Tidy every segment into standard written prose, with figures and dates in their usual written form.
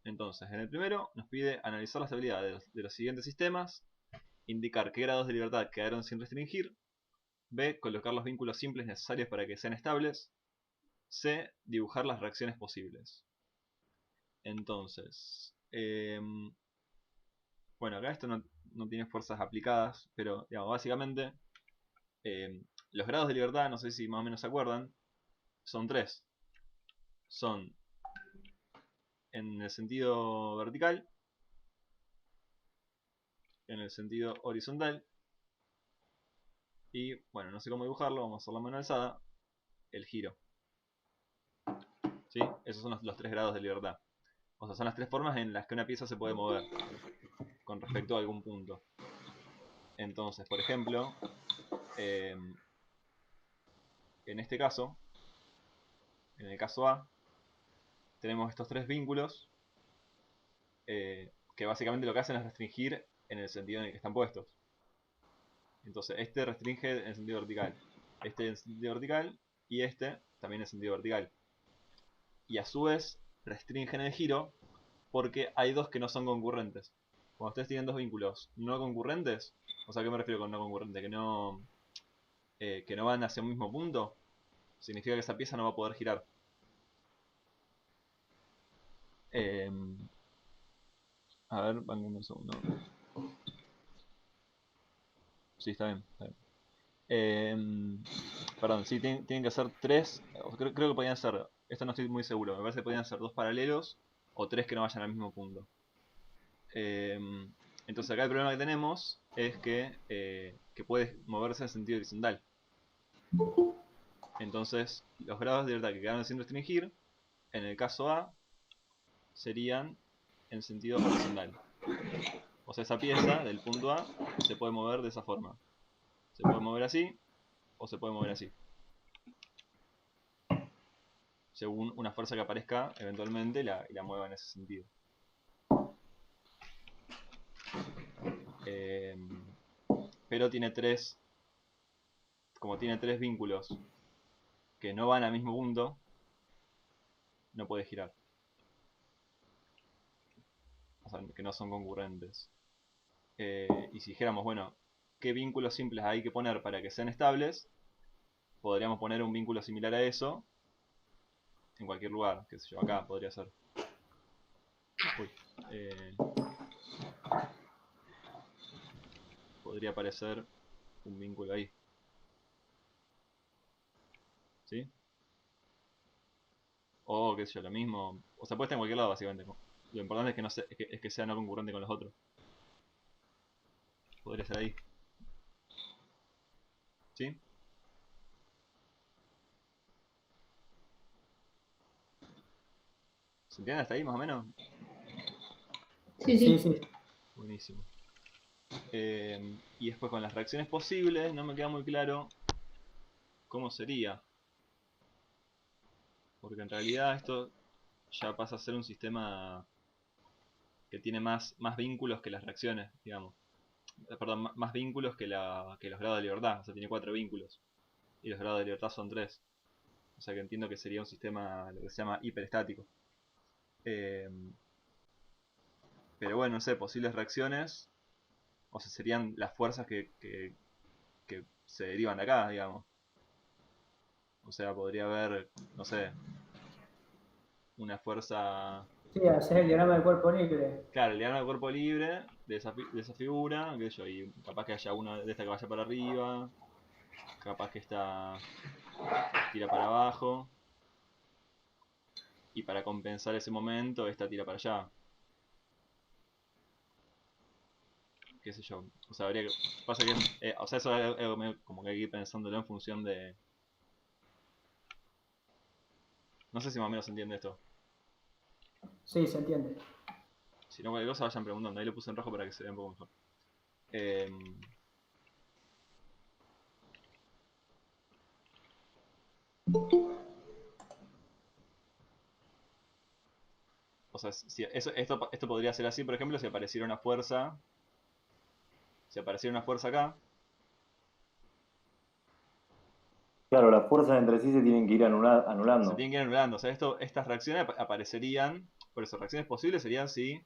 Entonces, en el primero nos pide analizar las habilidades de los siguientes sistemas, indicar qué grados de libertad quedaron sin restringir, B, colocar los vínculos simples necesarios para que sean estables, C, dibujar las reacciones posibles. Entonces, bueno, acá esto no tiene fuerzas aplicadas, pero digamos, básicamente los grados de libertad, no sé si más o menos se acuerdan, son tres. Son en el sentido vertical, en el sentido horizontal y, bueno, no sé cómo dibujarlo, vamos a hacer la mano alzada, el giro. ¿Sí? Esos son los tres grados de libertad. O sea, son las tres formas en las que una pieza se puede mover con respecto a algún punto. Entonces, por ejemplo, en este caso, en el caso A, tenemos estos tres vínculos que básicamente lo que hacen es restringir en el sentido en el que están puestos. Entonces, este restringe en el sentido vertical, este en el sentido vertical y este también en el sentido vertical. Y a su vez, restringen el giro porque hay dos que no son concurrentes. Cuando ustedes tienen dos vínculos no concurrentes, o sea, ¿a qué me refiero con no concurrente? Que no van hacia un mismo punto, significa que esa pieza no va a poder girar. A ver, van un segundo. Sí, está bien, está bien. Perdón, sí, tienen que ser tres. Creo que podían ser. Esto no estoy muy seguro. Me parece que podían ser dos paralelos o tres que no vayan al mismo punto. Entonces acá el problema que tenemos es que puede moverse en sentido horizontal. Entonces los grados de libertad que quedaron sin restringir, en el caso A, serían en sentido horizontal. O sea, esa pieza del punto A se puede mover de esa forma. Se puede mover así o se puede mover así, según una fuerza que aparezca eventualmente y la mueva en ese sentido. Pero tiene tres, como tiene tres vínculos que no van al mismo punto, no puede girar. O sea, que no son concurrentes. Y si dijéramos, bueno, ¿qué vínculos simples hay que poner para que sean estables? Podríamos poner un vínculo similar a eso en cualquier lugar, qué sé yo, acá podría ser. Uy, podría aparecer un vínculo ahí. ¿Sí? O qué sé yo, lo mismo. O sea, puede estar en cualquier lado, básicamente. Lo importante es que, no se, es que sea no concurrente con los otros. Podría ser ahí. ¿Sí? ¿Se entiende hasta ahí más o menos? Sí, Sí, sí. sí. Buenísimo. Y después con las reacciones posibles, no me queda muy claro cómo sería. Porque en realidad esto ya pasa a ser un sistema que tiene más vínculos que las reacciones, digamos. Perdón, más vínculos que los grados de libertad. O sea, tiene 4 vínculos. Y los grados de libertad son 3. O sea que entiendo que sería un sistema, lo que se llama hiperestático. Eh, pero bueno, no sé, posibles reacciones. O sea, serían las fuerzas que se derivan de acá, digamos. O sea, podría haber, no sé, una fuerza. Sí, hacer el diagrama del cuerpo libre. Claro, le dan al cuerpo libre de esa figura, qué sé yo, y capaz que haya una de estas que vaya para arriba, capaz que esta tira para abajo, y para compensar ese momento, esta tira para allá, qué sé yo. O sea, habría que. Pasa que. O sea, eso es algo como que hay que ir pensándolo en función de. No sé si más o menos se entiende esto. Sí, se entiende. Si no, cualquier cosa vayan preguntando. Ahí lo puse en rojo para que se vea un poco mejor. Eh, o sea, si esto podría ser así, por ejemplo, si apareciera una fuerza. Si apareciera una fuerza acá, Claro, las fuerzas entre sí se tienen que ir se anulando. tienen que ir anulando. O sea, estas reacciones aparecerían Por eso, reacciones posibles serían si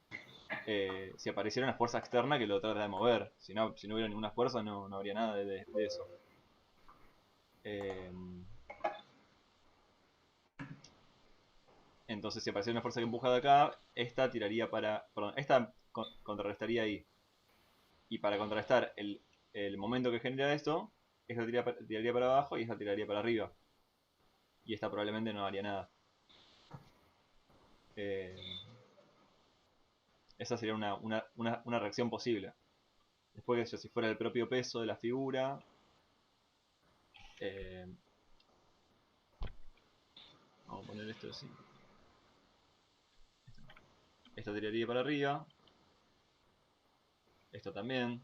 apareciera una fuerza externa que lo trata de mover. Si no hubiera ninguna fuerza, no habría nada de eso. Entonces, si apareciera una fuerza que empuja de acá, esta tiraría para... Perdón, esta contrarrestaría ahí. Y para contrarrestar el momento que genera esto, esta tiraría para abajo y esta tiraría para arriba. Y esta probablemente no haría nada. Esa sería una reacción posible. Después, si fuera el propio peso de la figura, vamos a poner esto así. Esta tiraría para arriba. Esto también.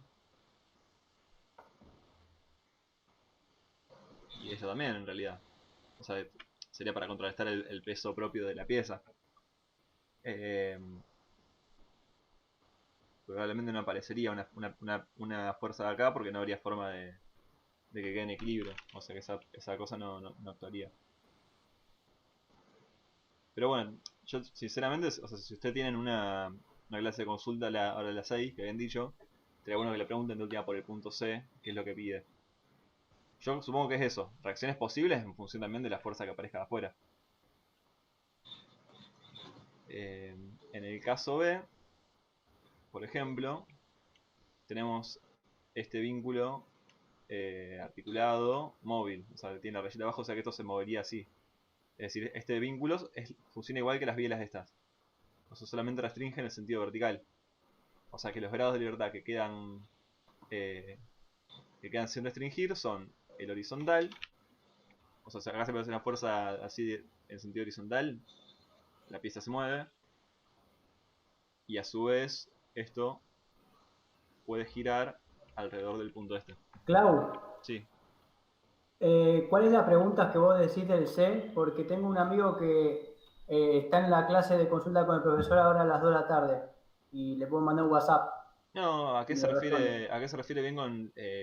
Y esto también, en realidad. O sea, sería para contrarrestar el peso propio de la pieza. Probablemente no aparecería una fuerza de acá porque no habría forma de que quede en equilibrio. O sea que esa cosa no actuaría. Pero bueno, yo sinceramente, o sea, si ustedes tienen una clase de consulta ahora a las 6, que habían dicho, sería bueno que le pregunten de última por el punto C, qué es lo que pide. Yo supongo que es eso, reacciones posibles en función también de la fuerza que aparezca de afuera. En el caso B, por ejemplo, tenemos este vínculo articulado móvil, o sea, tiene la rayita abajo, o sea que esto se movería así. Es decir, este vínculo funciona igual que las bielas de estas. O sea, solamente restringe en el sentido vertical. O sea que los grados de libertad que quedan sin restringir son el horizontal. O sea, si acá se puede hacer una fuerza así en sentido horizontal, la pieza se mueve. Y a su vez, esto puede girar alrededor del punto este. Clau, Sí. ¿cuál es la pregunta que vos decís del C? Porque tengo un amigo que está en la clase de consulta con el profesor ahora a las 2 de la tarde y le puedo mandar un WhatsApp No, ¿a qué y se me responde. refiere bien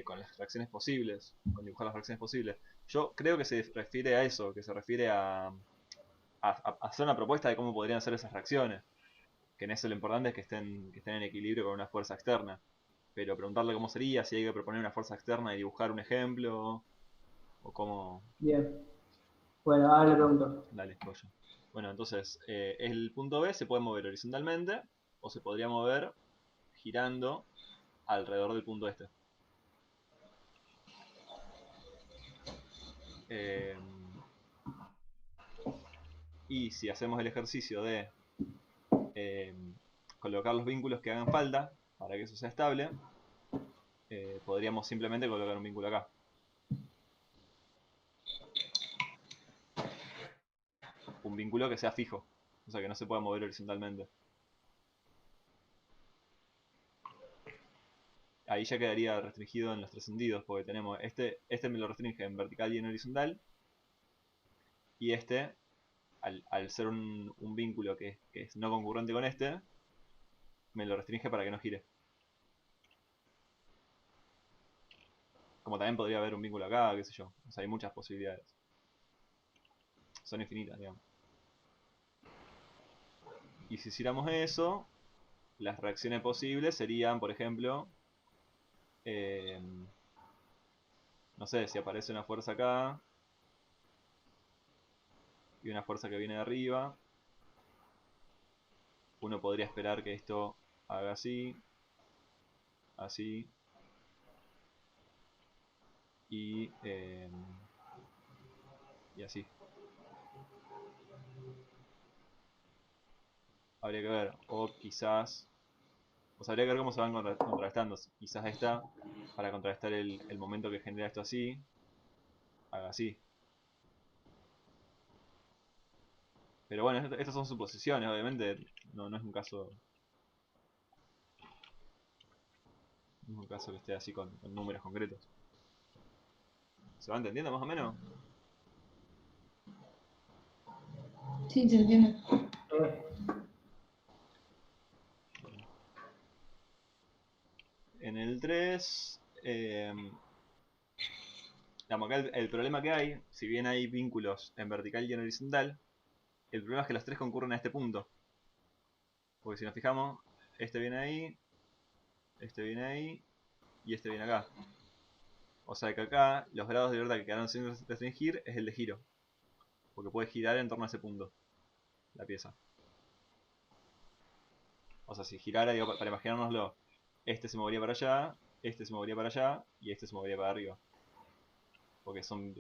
con las reacciones posibles? Con dibujar las reacciones posibles. Yo creo que se refiere a eso, que se refiere a hacer una propuesta de cómo podrían ser esas reacciones. Que en eso lo importante es que estén en equilibrio con una fuerza externa. Pero preguntarle cómo sería, si hay que proponer una fuerza externa y dibujar un ejemplo, o cómo... Bien. Bueno, ahora le pregunto. Dale, voy yo. Bueno, entonces, el punto B se puede mover horizontalmente, o se podría mover girando alrededor del punto este. Y si hacemos el ejercicio de colocar los vínculos que hagan falta para que eso sea estable, podríamos simplemente colocar un vínculo acá. Un vínculo que sea fijo, o sea que no se pueda mover horizontalmente. Ahí ya quedaría restringido en los tres sentidos, porque tenemos este me lo restringe en vertical y en horizontal, y este, al ser un vínculo que es no concurrente con este, me lo restringe para que no gire. Como también podría haber un vínculo acá, qué sé yo. O sea, hay muchas posibilidades. Son infinitas, digamos. Y si hiciéramos eso, las reacciones posibles serían, por ejemplo, no sé, si aparece una fuerza acá y una fuerza que viene de arriba, uno podría esperar que esto haga así, así, y así. Habría que ver, o quizás, o sea, habría que ver cómo se van contrarrestando. Quizás esta, para contrarrestar el momento que genera esto así, haga así. Pero bueno, estas son suposiciones, obviamente, no es un caso. No es un caso que esté así con números concretos. ¿Se va entendiendo más o menos? Sí, se entiende. En el 3, acá el problema que hay, si bien hay vínculos en vertical y en horizontal, el problema es que los tres concurren a este punto. Porque si nos fijamos, este viene ahí, este viene ahí y este viene acá. O sea que acá los grados de libertad que quedaron sin restringir es el de giro. Porque puede girar en torno a ese punto la pieza. O sea, si girara, digo, para imaginárnoslo, este se movería para allá, este se movería para allá y este se movería para arriba. Porque son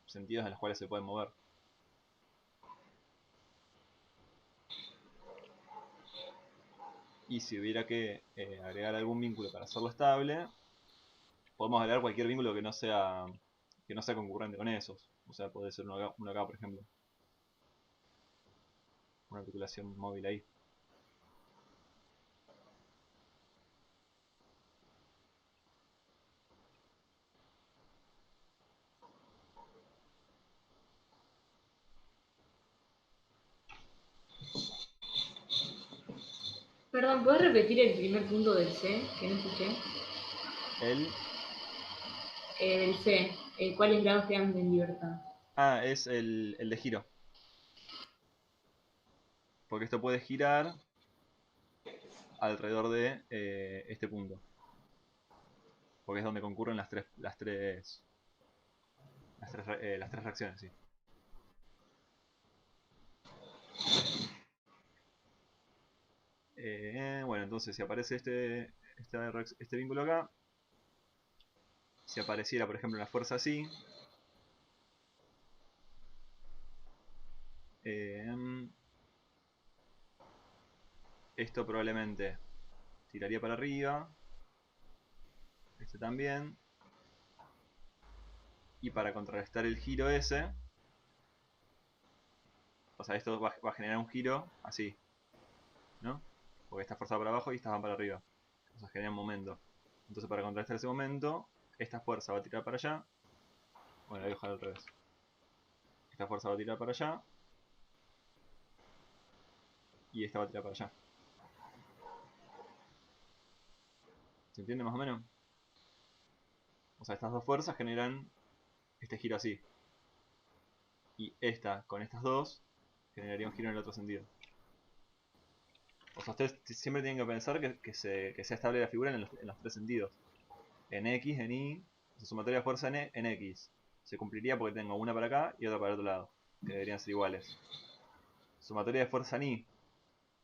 sentidos en los cuales se pueden mover. Y si hubiera que agregar algún vínculo para hacerlo estable, podemos agregar cualquier vínculo que no sea concurrente con esos. O sea, puede ser uno acá, por ejemplo. Una articulación móvil ahí. Perdón, ¿puedes repetir el primer punto del C? Que no escuché. Del C. ¿Cuáles grados quedan en libertad? Es el de giro. Porque esto puede girar alrededor de este punto. Porque es donde concurren las tres reacciones, sí. Bueno, entonces si aparece este vínculo acá, si apareciera por ejemplo una fuerza así, esto probablemente tiraría para arriba, este también, y para contrarrestar el giro ese, o sea, esto va a generar un giro así, ¿no? Porque está forzado para abajo y estas van para arriba. O sea, genera un momento. Entonces para contrarrestar ese momento, esta fuerza va a tirar para allá. Bueno, la voy a dejar al revés. Esta fuerza va a tirar para allá. Y esta va a tirar para allá. ¿Se entiende más o menos? O sea, estas dos fuerzas generan este giro así. Y esta con estas dos generaría un giro en el otro sentido. O sea, ustedes siempre tienen que pensar que sea estable la figura en los tres sentidos. En X, en Y, su sumatoria de fuerza en X. Se cumpliría porque tengo una para acá y otra para el otro lado. Que deberían ser iguales. Sumatoria de fuerza en Y.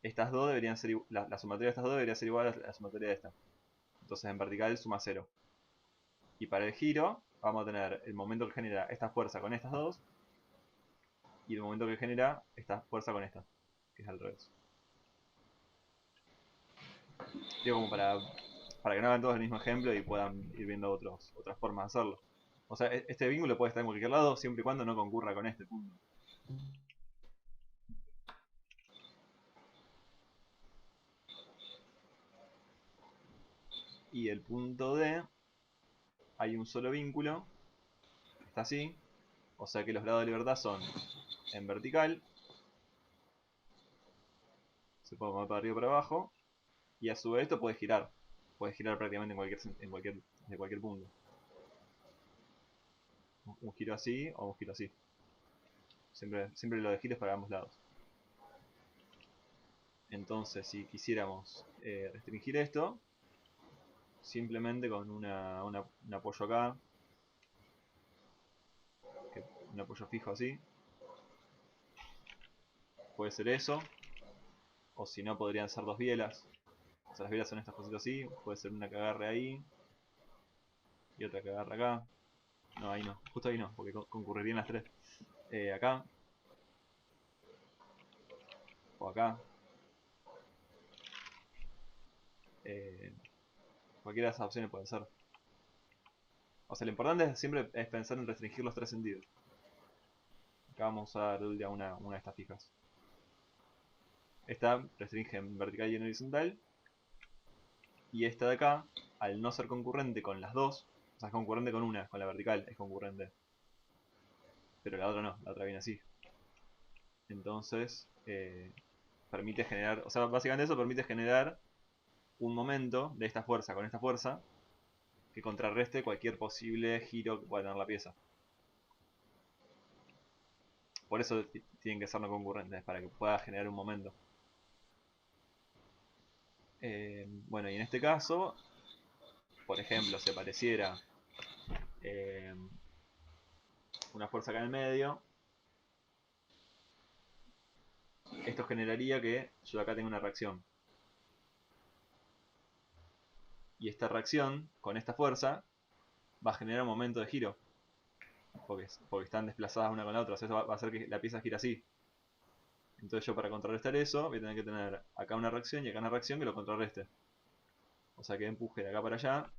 Estas dos deberían ser la sumatoria de estas dos debería ser igual a la sumatoria de esta. Entonces en vertical suma 0. Y para el giro vamos a tener el momento que genera esta fuerza con estas dos. Y el momento que genera esta fuerza con esta. Que es al revés. Digo como para que no hagan todos el mismo ejemplo y puedan ir viendo otras formas de hacerlo. O sea, este vínculo puede estar en cualquier lado siempre y cuando no concurra con este punto. Y el punto D, hay un solo vínculo, que está así, o sea que los grados de libertad son en vertical, se puede mover para arriba o para abajo, y a su vez esto puede girar prácticamente de cualquier punto. Un giro así o un giro así. Siempre lo de giro es para ambos lados. Entonces, si quisiéramos restringir esto, simplemente con un apoyo acá, un apoyo fijo así, puede ser eso, o si no podrían ser dos bielas. O sea, las bielas son estas cositas así, puede ser una que agarre ahí y otra que agarre acá. No, ahí no, justo ahí no, porque concurrirían las tres. Acá o acá. Cualquiera de esas opciones puede ser. O sea, lo importante siempre es pensar en restringir los tres sentidos. Acá vamos a usar una de estas fijas. Esta restringe en vertical y en horizontal. Y esta de acá, al no ser concurrente con las dos, o sea, es concurrente con una, con la vertical es concurrente. Pero la otra no, la otra viene así. Entonces, permite generar, o sea, básicamente eso permite generar un momento de esta fuerza con esta fuerza que contrarreste cualquier posible giro que pueda tener la pieza. Por eso tienen que ser no concurrentes, para que pueda generar un momento. Bueno, y en este caso, por ejemplo, se pareciera una fuerza acá en el medio, esto generaría que yo acá tenga una reacción. Y esta reacción, con esta fuerza, va a generar un momento de giro. Porque están desplazadas una con la otra. O sea, eso va a hacer que la pieza gire así. Entonces yo, para contrarrestar eso, voy a tener que tener acá una reacción y acá una reacción que lo contrarreste. O sea, que empuje de acá para allá.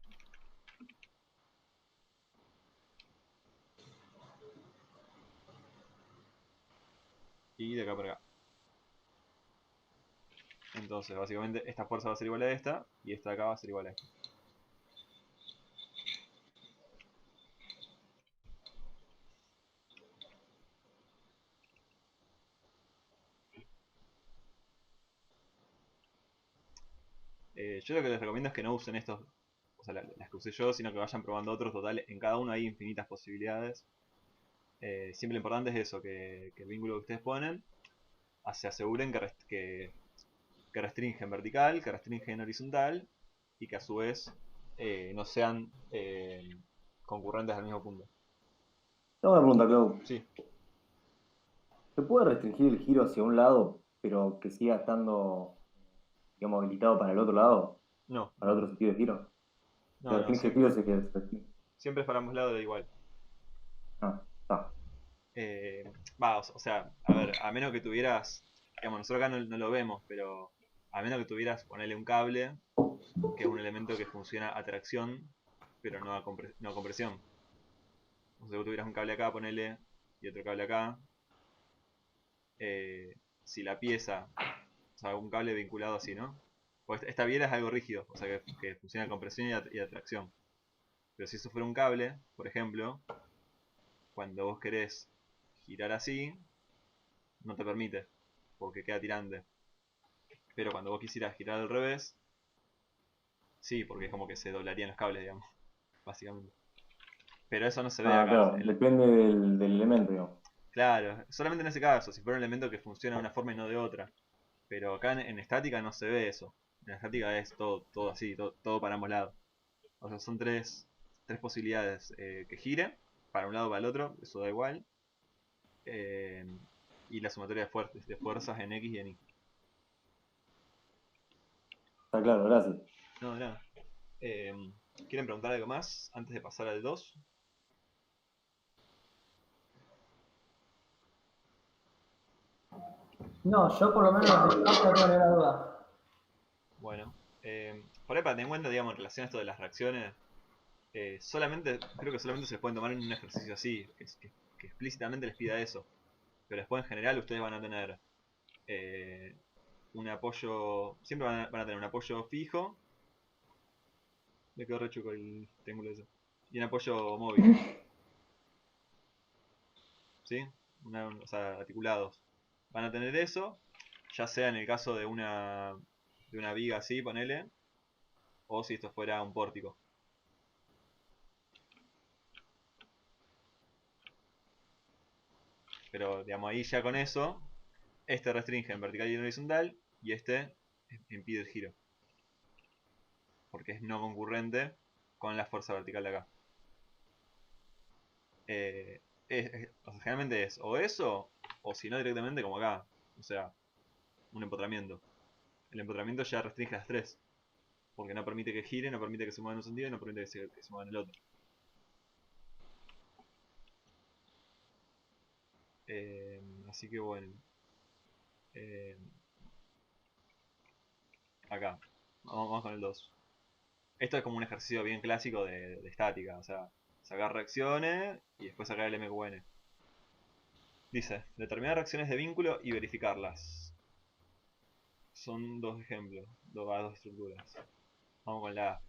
Y de acá para acá. Entonces, básicamente, esta fuerza va a ser igual a esta. Y esta de acá va a ser igual a esta. Yo lo que les recomiendo es que no usen estos, o sea, las que usé yo, sino que vayan probando otros. Total, en cada uno hay infinitas posibilidades. Siempre lo importante es eso, que el vínculo que ustedes ponen se aseguren que restringe en vertical, que restringe en horizontal y que a su vez no sean concurrentes al mismo punto. Tengo una pregunta, Clau. Sí, ¿Se puede restringir el giro hacia un lado, pero que siga estando, digamos, habilitado para el otro lado? no, ¿Para otro sentido de giro? Se no, restringe el giro, se restringe. siempre es para ambos lados da igual. Ah, está. O sea, a ver, a menos que tuvieras, digamos, nosotros acá no lo vemos, pero a menos que tuvieras, ponerle un cable, que es un elemento que funciona a tracción, pero no a compresión. O sea, que tuvieras un cable acá, ponele, y otro cable acá. Si la pieza, o sea, un cable vinculado así, ¿no? Pues esta biela es algo rígido, o sea, que funciona a compresión y a tracción. Pero si eso fuera un cable, por ejemplo, cuando vos querés girar así, no te permite, porque queda tirante. Pero cuando vos quisieras girar al revés, sí, porque es como que se doblarían los cables, digamos, básicamente. Pero eso no se ve Ah, acá. claro, depende del elemento, digamos. Claro, solamente en ese caso, si fuera un elemento que funciona de una forma y no de otra. Pero acá en estática no se ve eso. En estática es todo así, todo para ambos lados. O sea, son tres posibilidades. Que gire para un lado o para el otro, eso da igual. eh, y la sumatoria de fuerzas en X y en Y. Está claro, gracias. No, nada. Eh, ¿Quieren preguntar algo más antes de pasar al 2? No, yo por lo menos no tengo ninguna duda. Bueno, por ahí para tener en cuenta, digamos, en relación a esto de las reacciones, creo que solamente se les pueden tomar en un ejercicio así, que explícitamente les pida eso. Pero después en general ustedes van a tener eh, un apoyo, siempre van a tener un apoyo fijo. Me quedó re chuco el triángulo ese. Y un apoyo móvil, ¿sí? O sea, articulados. Van a tener eso, ya sea en el caso de una viga así, ponele, o si esto fuera un pórtico. Pero, digamos, ahí ya con eso, este restringe en vertical y en horizontal, y este impide el giro. Porque es no concurrente con la fuerza vertical de acá. Eh, o sea, generalmente es o eso, o si no directamente como acá. O sea, un empotramiento. El empotramiento ya restringe las tres. Porque no permite que gire, no permite que se mueva en un sentido y no permite que se mueva en el otro. Así que bueno. Eh, Acá. Vamos con el 2. Esto es como un ejercicio bien clásico de estática. O sea, sacar reacciones y después sacar el MQN. Dice, determinar reacciones de vínculo y verificarlas. Son dos ejemplos, dos estructuras. Vamos con la A.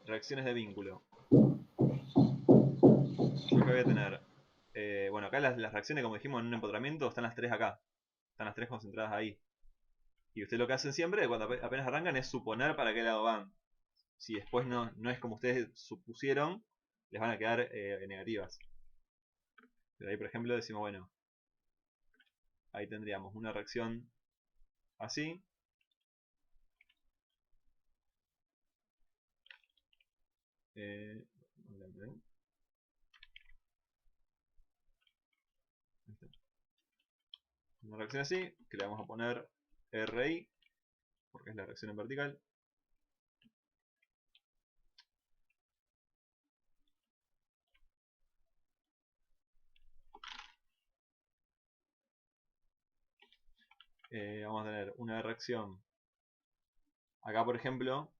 Reacciones de vínculo. Yo acá voy a tener... bueno, acá las reacciones, como dijimos en un empotramiento, están las tres acá. Están las tres concentradas ahí. Y ustedes lo que hacen siempre, cuando apenas arrancan, es suponer para qué lado van. Si después no es como ustedes supusieron, les van a quedar negativas. Pero ahí, por ejemplo, decimos, bueno, ahí tendríamos una reacción así. Ahí está. Una reacción así, que le vamos a poner RI, porque es la reacción en vertical. Vamos a tener una reacción. Acá, por ejemplo,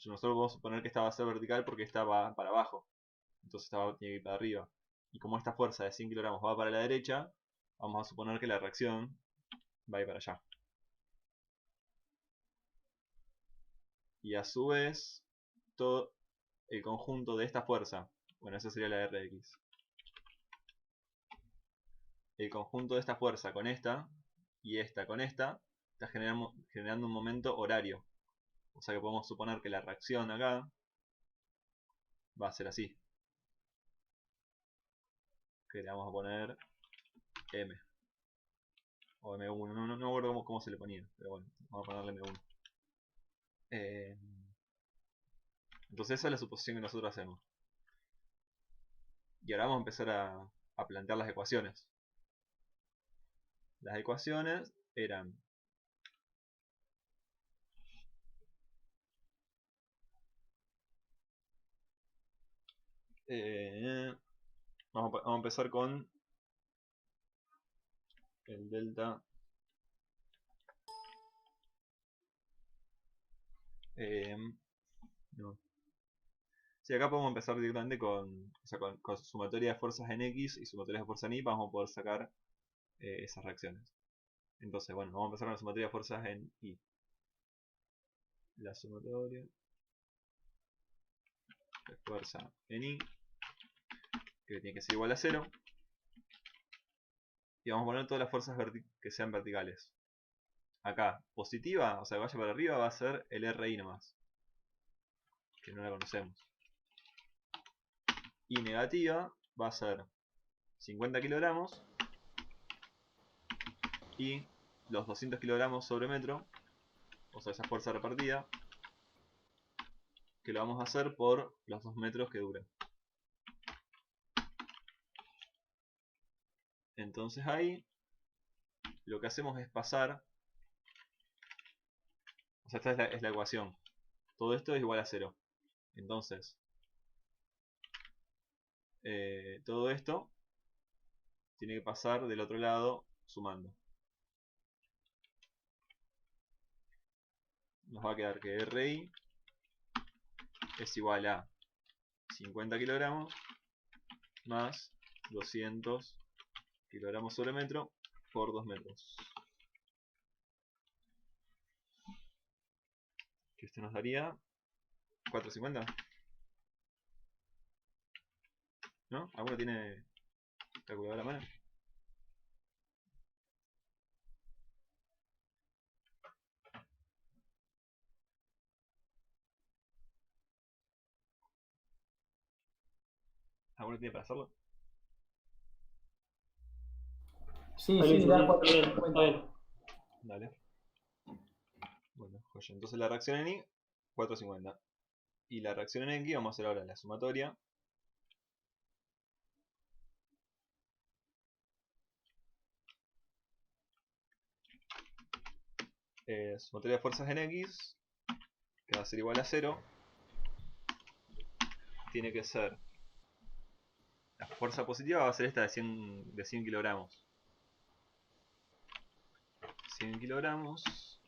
nosotros vamos a suponer que esta va a ser vertical porque esta va para abajo. Entonces esta tiene que ir para arriba. Y como esta fuerza de 100 kilogramos va para la derecha, vamos a suponer que la reacción va a ir para allá. Y a su vez, todo el conjunto de esta fuerza, bueno, esa sería la Rx. El conjunto de esta fuerza con esta y esta con esta está generando un momento horario. O sea que podemos suponer que la reacción acá va a ser así. Que le vamos a poner M. O M1, no me acuerdo cómo se le ponía, pero bueno, vamos a ponerle M1. Entonces esa es la suposición que nosotros hacemos. Y ahora vamos a empezar a plantear las ecuaciones. Las ecuaciones eran vamos a empezar con el delta no. Sí, acá podemos empezar directamente con sumatoria de fuerzas en X y sumatoria de fuerzas en Y. Vamos a poder sacar esas reacciones. Entonces, bueno, vamos a empezar con la sumatoria de fuerzas en Y. La sumatoria de fuerza en Y, que tiene que ser igual a 0. Y vamos a poner todas las fuerzas que sean verticales. Acá, positiva, o sea que vaya para arriba, va a ser el RI nomás, que no la conocemos. Y negativa va a ser 50 kilogramos y los 200 kilogramos sobre metro, o sea esa fuerza repartida, que lo vamos a hacer por los 2 metros que duran. Entonces ahí lo que hacemos es pasar, o sea esta es la ecuación, todo esto es igual a 0. Entonces todo esto tiene que pasar del otro lado sumando. Nos va a quedar que RI es igual a 50 kilogramos más 200 kilogramos sobre metro por 2 metros. Que esto nos daría 450. ¿No? ¿Alguno tiene calculadora a mano? ¿Alguno tiene para hacerlo? Sí, Dale, sí, sí, da sí, 450. Dale. Bueno, joya. Entonces la reacción en Y, 450. Y la reacción en X, vamos a hacer ahora la sumatoria. Sumatoria de fuerzas en X, que va a ser igual a 0. Tiene que ser, la fuerza positiva va a ser esta de 100 kilogramos. 100 kilogramos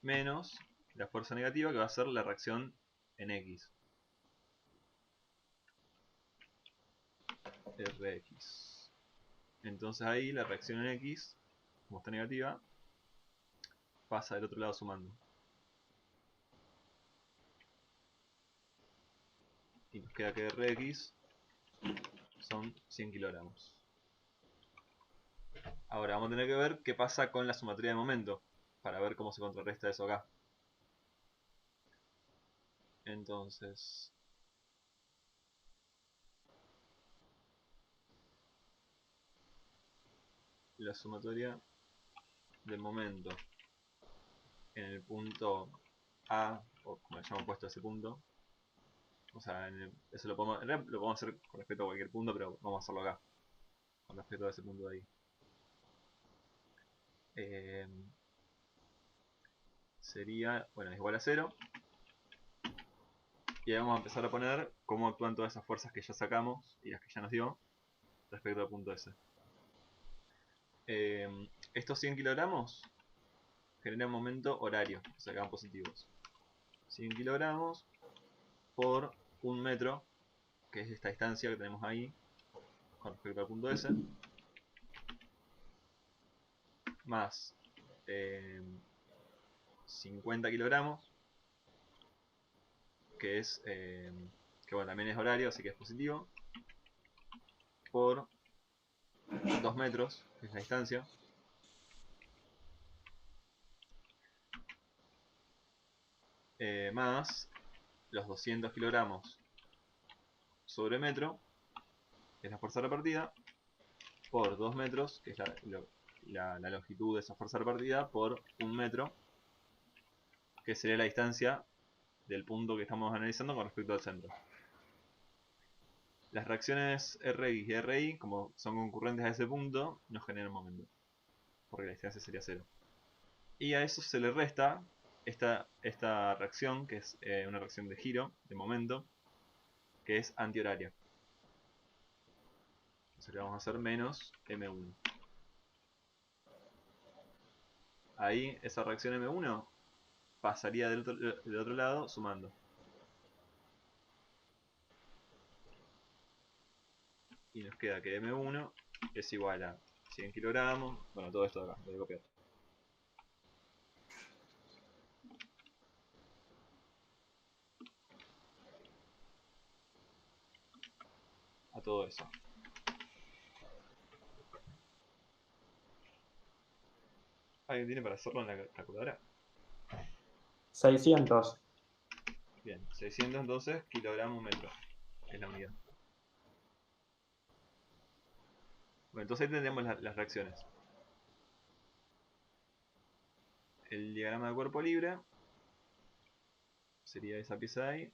menos la fuerza negativa, que va a ser la reacción en X. Rx. Entonces ahí la reacción en X, como está negativa, pasa del otro lado sumando. Y nos queda que Rx son 100 kilogramos. Ahora vamos a tener que ver qué pasa con la sumatoria de momento, para ver cómo se contrarresta eso acá. Entonces, la sumatoria de momento en el punto A, o como le hayamos puesto ese punto, O sea, eso lo podemos, en realidad lo podemos hacer con respecto a cualquier punto, pero vamos a hacerlo acá. Con respecto a ese punto de ahí. Sería, bueno, es igual a 0. Y ahí vamos a empezar a poner cómo actúan todas esas fuerzas que ya sacamos y las que ya nos dio respecto al punto S. Estos 100 kilogramos generan momento horario, o sea que van positivos. 100 kilogramos por 1 metro, que es esta distancia que tenemos ahí con respecto al punto S, más 50 kilogramos, que es que bueno, también es horario, así que es positivo, por 2 metros, que es la distancia, más los 200 kilogramos sobre metro, que es la fuerza repartida, por 2 metros, que es la longitud de esa fuerza repartida, por 1 metro, que sería la distancia del punto que estamos analizando con respecto al centro. Las reacciones Rx y Ri, como son concurrentes a ese punto, no generan momento, porque la distancia sería 0. Y a eso se le resta esta reacción, que es una reacción de giro, de momento, que es antihoraria. Entonces le vamos a hacer menos M1. Ahí esa reacción M1 pasaría del otro lado sumando. Y nos queda que M1 es igual a 100 kilogramos. Bueno, todo esto de acá, lo voy a copiar. A todo eso. ¿Alguien tiene para hacerlo en la calculadora? 600. Bien, 600 entonces kilogramos metro es la unidad. Bueno, entonces ahí tendríamos las reacciones. El diagrama de cuerpo libre sería esa pieza de ahí.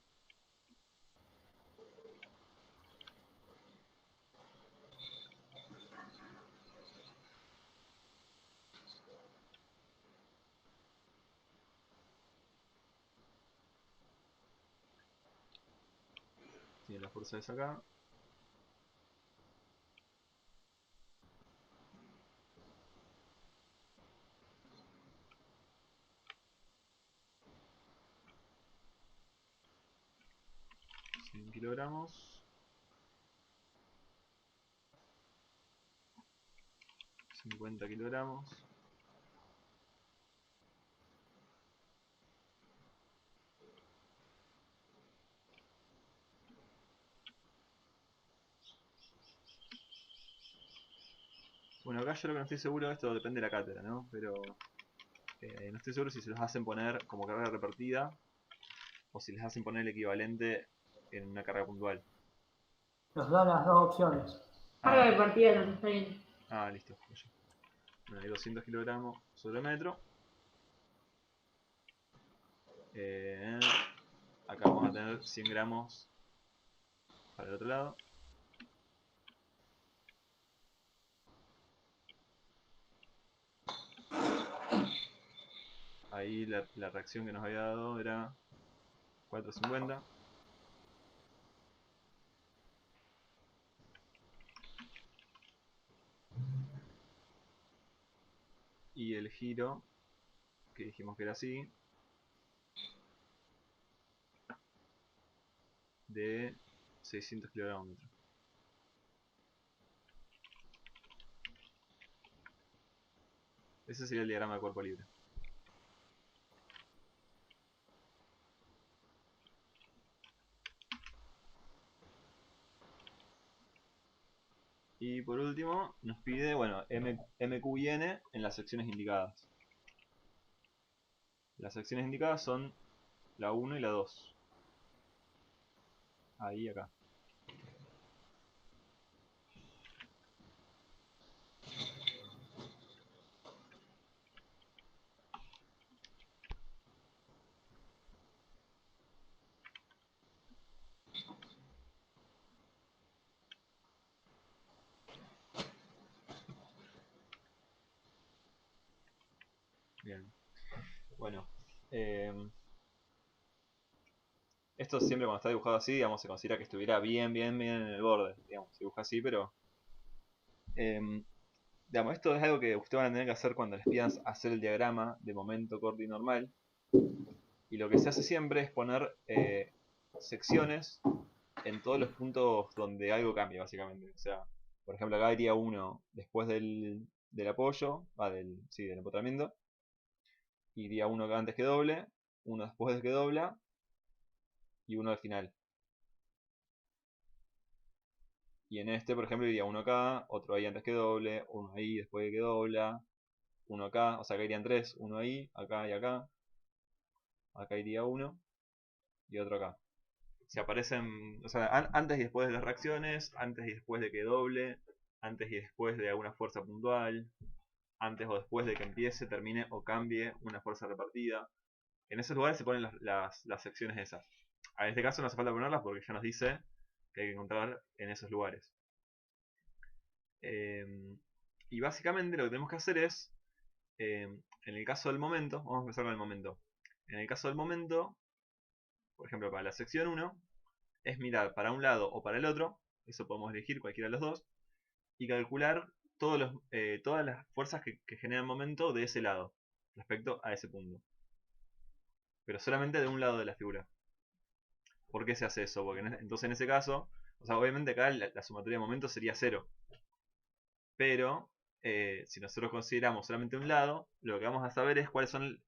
Tiene la fuerza esa acá. $100 kilogramos. 50 kilogramos. Bueno, acá yo lo que no estoy seguro, esto depende de la cátedra, ¿no? Pero no estoy seguro si se los hacen poner como carga repartida o si les hacen poner el equivalente en una carga puntual. Nos dan las dos opciones. Carga de partida también está bien. Listo. Bueno, hay 200 kilogramos sobre metro. Acá vamos a tener 100 gramos para el otro lado. Ahí la reacción que nos había dado era 450. Y el giro, que dijimos que era así, de 600 kilogramos metro. Ese sería el diagrama de cuerpo libre. Y por último nos pide, bueno, MQ y N en las secciones indicadas. Las secciones indicadas son la 1 y la 2. Ahí y acá. Bien. Bueno. Esto siempre cuando está dibujado así, digamos, se considera que estuviera bien en el borde. Digamos, se dibuja así, pero... digamos, esto es algo que ustedes van a tener que hacer cuando les pidan hacer el diagrama de momento, corto y normal. Y lo que se hace siempre es poner secciones en todos los puntos donde algo cambia, básicamente. O sea, por ejemplo, acá iría uno después del apoyo, del empotramiento. Iría uno acá antes que doble, uno después de que dobla y uno al final. Y en este, por ejemplo, iría uno acá, otro ahí antes que doble, uno ahí después de que dobla, uno acá, o sea, acá irían tres, uno ahí, acá y acá. Acá iría uno y otro acá. Se aparecen, o sea, antes y después de las reacciones, antes y después de que doble, antes y después de alguna fuerza puntual, antes o después de que empiece, termine o cambie una fuerza repartida. En esos lugares se ponen las secciones esas. En este caso no hace falta ponerlas porque ya nos dice que hay que encontrar en esos lugares. Y básicamente lo que tenemos que hacer es, en el caso del momento, vamos a empezar con el momento. En el caso del momento, por ejemplo, para la sección 1, es mirar para un lado o para el otro, eso podemos elegir cualquiera de los dos, y calcular todas las fuerzas que generan momento de ese lado, respecto a ese punto. Pero solamente de un lado de la figura. ¿Por qué se hace eso? Porque entonces en ese caso, o sea, obviamente acá la sumatoria de momentos sería 0. Pero si nosotros consideramos solamente un lado, lo que vamos a saber es cuáles son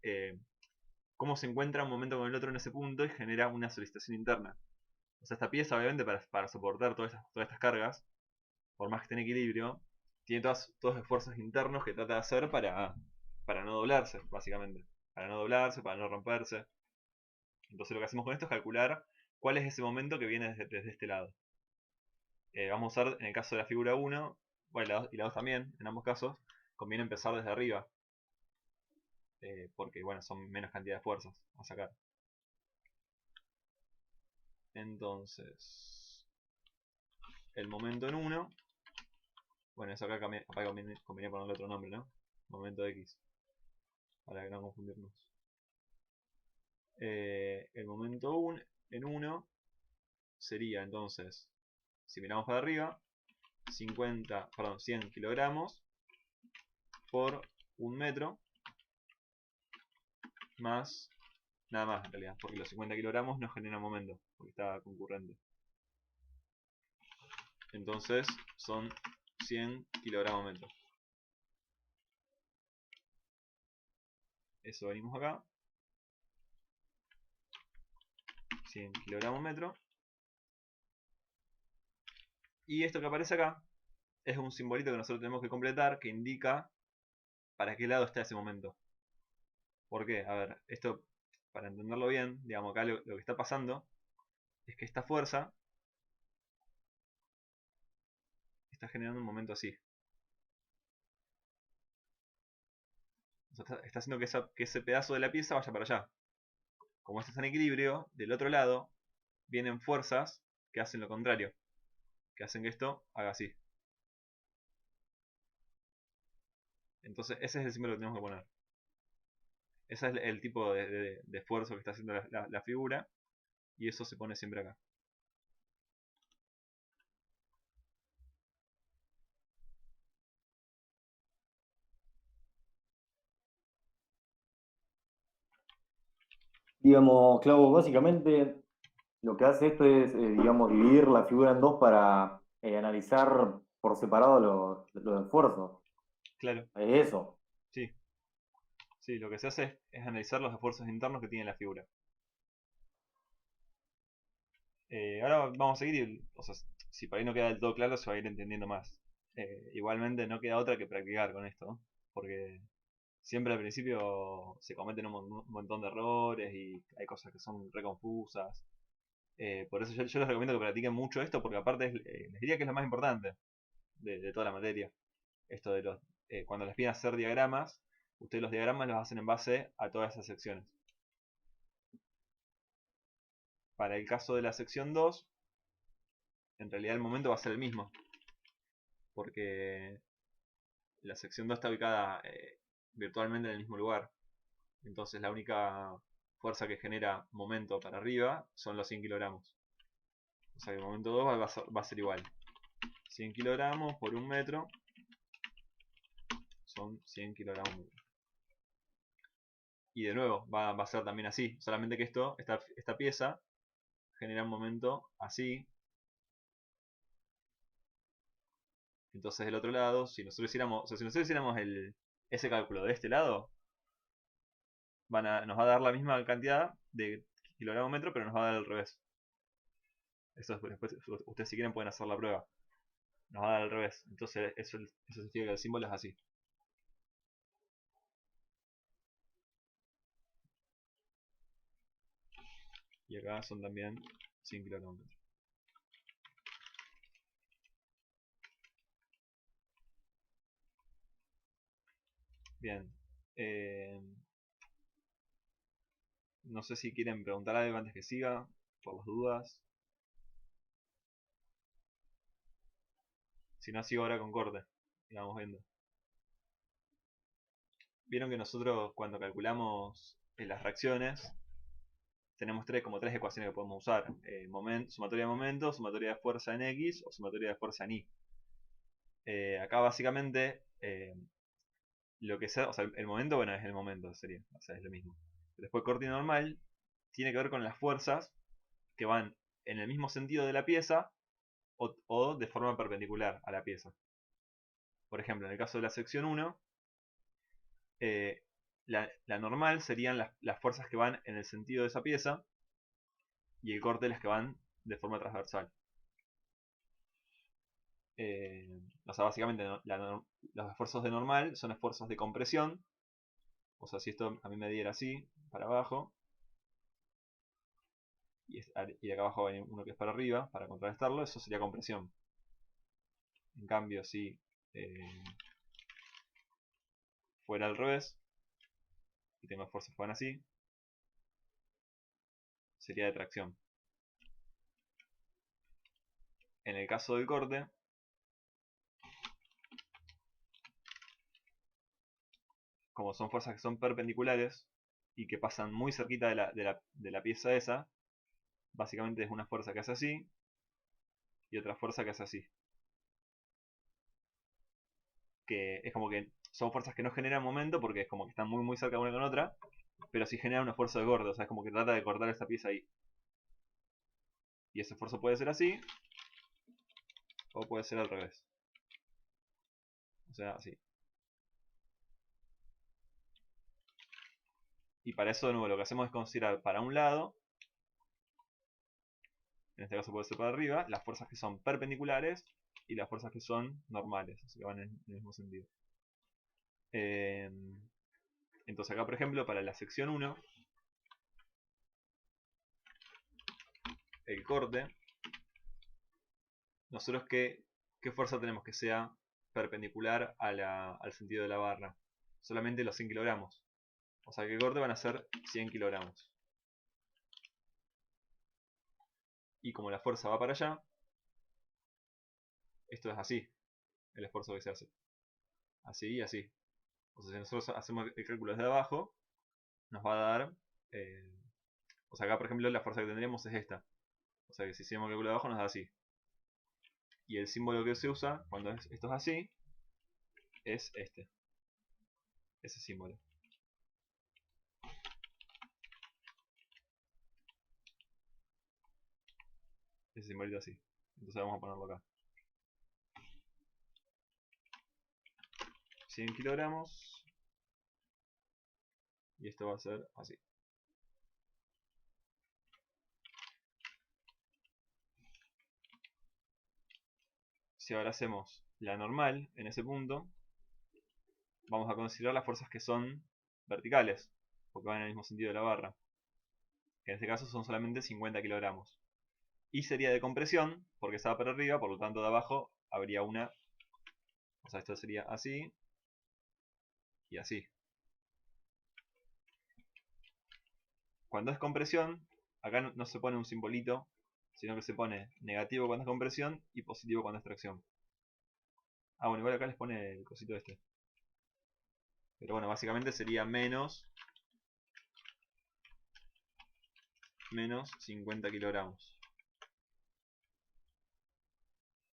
cómo se encuentra un momento con el otro en ese punto y genera una solicitación interna. O sea, esta pieza obviamente para soportar todas estas cargas, por más que esté en equilibrio, tiene todos esfuerzos internos que trata de hacer para no doblarse, básicamente. Para no doblarse, para no romperse. Entonces lo que hacemos con esto es calcular cuál es ese momento que viene desde este lado. Vamos a usar, en el caso de la figura 1, bueno, y la 2 también, en ambos casos, conviene empezar desde arriba. Porque, bueno, son menos cantidad de fuerzas a sacar. Entonces, el momento en 1, bueno, eso acá convenía ponerle otro nombre, ¿no? Momento X, para que no confundirnos. El momento en 1 sería entonces, si miramos para arriba, 100 kilogramos por 1 metro más, nada más en realidad, porque los 50 kilogramos no generan momento, porque está concurrente. Entonces son 100 kilogramos metro. Eso venimos acá. 100 kilogramos metro. Y esto que aparece acá es un simbolito que nosotros tenemos que completar que indica para qué lado está ese momento. ¿Por qué? A ver, esto para entenderlo bien, digamos acá lo que está pasando es que esta fuerza está generando un momento así. O sea, está haciendo que ese pedazo de la pieza vaya para allá. Como esto está en equilibrio, del otro lado vienen fuerzas que hacen lo contrario. Que hacen que esto haga así. Entonces ese es el símbolo que tenemos que poner. Ese es el tipo de esfuerzo que está haciendo la figura. Y eso se pone siempre acá. Digamos, Clau, básicamente lo que hace esto es, digamos, dividir la figura en dos para analizar por separado los esfuerzos. Claro, Es eso. sí. Sí, lo que se hace es analizar los esfuerzos internos que tiene la figura. Ahora vamos a seguir y, o sea, si por ahí no queda del todo claro, se va a ir entendiendo más. Igualmente no queda otra que practicar con esto, ¿no? Porque siempre al principio se cometen un montón de errores y hay cosas que son re confusas. Por eso yo les recomiendo que practiquen mucho esto, porque aparte les diría que es lo más importante de toda la materia. Esto de cuando les piden hacer diagramas, ustedes los diagramas los hacen en base a todas esas secciones. Para el caso de la sección 2, en realidad el momento va a ser el mismo, porque la sección 2 está ubicada virtualmente en el mismo lugar. Entonces la única fuerza que genera momento para arriba son los 100 kilogramos. O sea que el momento 2 va a ser igual. 100 kilogramos por 1 metro son 100 kilogramos. Y de nuevo, va a ser también así. Solamente que esta pieza genera un momento así. Entonces del otro lado, si nosotros hiciéramos, ese cálculo de este lado, nos va a dar la misma cantidad de kilogramo metro, pero nos va a dar al revés. Después, ustedes si quieren pueden hacer la prueba. Nos va a dar al revés. Entonces eso significa que el símbolo es así. Y acá son también 100 kilogramos. Bien. No sé si quieren preguntar algo antes que siga, por las dudas. Si no, sigo ahora con corte. Y vamos viendo. Vieron que nosotros cuando calculamos las reacciones tenemos como tres ecuaciones que podemos usar. Sumatoria de momento, sumatoria de fuerza en X o sumatoria de fuerza en Y. Acá básicamente lo que sea, o sea, el momento, bueno, es el momento, sería, o sea, es lo mismo. Después corte normal tiene que ver con las fuerzas que van en el mismo sentido de la pieza o de forma perpendicular a la pieza. Por ejemplo, en el caso de la sección 1, la normal serían las fuerzas que van en el sentido de esa pieza y el corte las que van de forma transversal. O sea, básicamente los esfuerzos de normal son esfuerzos de compresión. O sea, si esto a mí me diera así, para abajo, y de acá abajo hay uno que es para arriba, para contrarrestarlo, eso sería compresión. En cambio, si fuera al revés, y tengo esfuerzos que van así, sería de tracción. En el caso del corte, como son fuerzas que son perpendiculares y que pasan muy cerquita de la pieza esa, básicamente es una fuerza que hace así y otra fuerza que hace así. Que es como que son fuerzas que no generan momento porque es como que están muy muy cerca una con otra, pero sí generan un esfuerzo de corte, o sea, es como que trata de cortar esta pieza ahí. Y ese esfuerzo puede ser así o puede ser al revés. O sea, así. Y para eso de nuevo lo que hacemos es considerar para un lado, en este caso puede ser para arriba, las fuerzas que son perpendiculares y las fuerzas que son normales, o sea que van en el mismo sentido. Entonces acá por ejemplo para la sección 1, el corte, nosotros qué fuerza tenemos que sea perpendicular al sentido de la barra. Solamente los 100 kilogramos. O sea que el corte van a ser 100 kilogramos. Y como la fuerza va para allá, esto es así, el esfuerzo que se hace. Así y así. O sea, si nosotros hacemos el cálculo desde abajo, nos va a dar... o sea, acá por ejemplo la fuerza que tendríamos es esta. O sea que si hacemos el cálculo de abajo nos da así. Y el símbolo que se usa cuando esto es así, es este. Ese símbolo. Ese simbolito así. Entonces vamos a ponerlo acá. 100 kilogramos. Y esto va a ser así. Si ahora hacemos la normal en ese punto, vamos a considerar las fuerzas que son verticales, porque van en el mismo sentido de la barra, que en este caso son solamente 50 kilogramos. Y sería de compresión, porque estaba para arriba, por lo tanto de abajo habría una, o sea, esto sería así y así. Cuando es compresión, acá no se pone un simbolito, sino que se pone negativo cuando es compresión y positivo cuando es tracción. Ah, bueno, igual acá les pone el cosito este. Pero bueno, básicamente sería menos menos 50 kilogramos.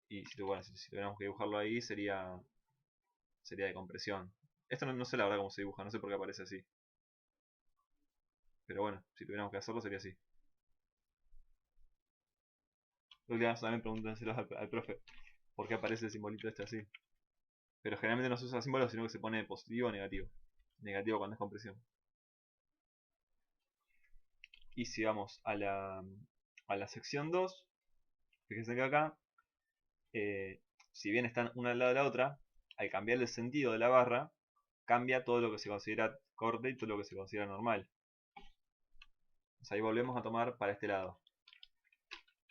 Y bueno, si tuviéramos que dibujarlo ahí sería de compresión. Esto no sé la verdad cómo se dibuja, no sé por qué aparece así. Pero bueno, si tuviéramos que hacerlo sería así. Los días también pregúntenselos al profe por qué aparece el simbolito este así. Pero generalmente no se usa símbolo, sino que se pone positivo o negativo. Negativo cuando es compresión. Y si vamos a la sección 2, fíjense que acá, si bien están una al lado de la otra, al cambiar el sentido de la barra, cambia todo lo que se considera corte y todo lo que se considera normal. Entonces ahí volvemos a tomar para este lado.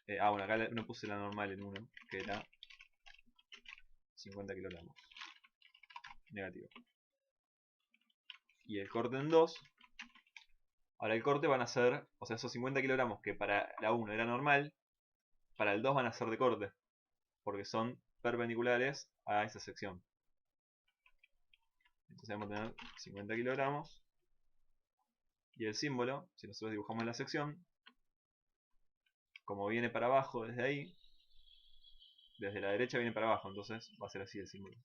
Bueno, acá no puse la normal en 1, que era 50 kilogramos. Negativo. Y el corte en 2. Ahora el corte van a ser, o sea, esos 50 kilogramos que para la 1 era normal, para el 2 van a ser de corte. Porque son perpendiculares a esa sección. Entonces vamos a tener 50 kilogramos. Y el símbolo, si nosotros dibujamos la sección, como viene para abajo desde ahí, desde la derecha viene para abajo, entonces va a ser así el símbolo.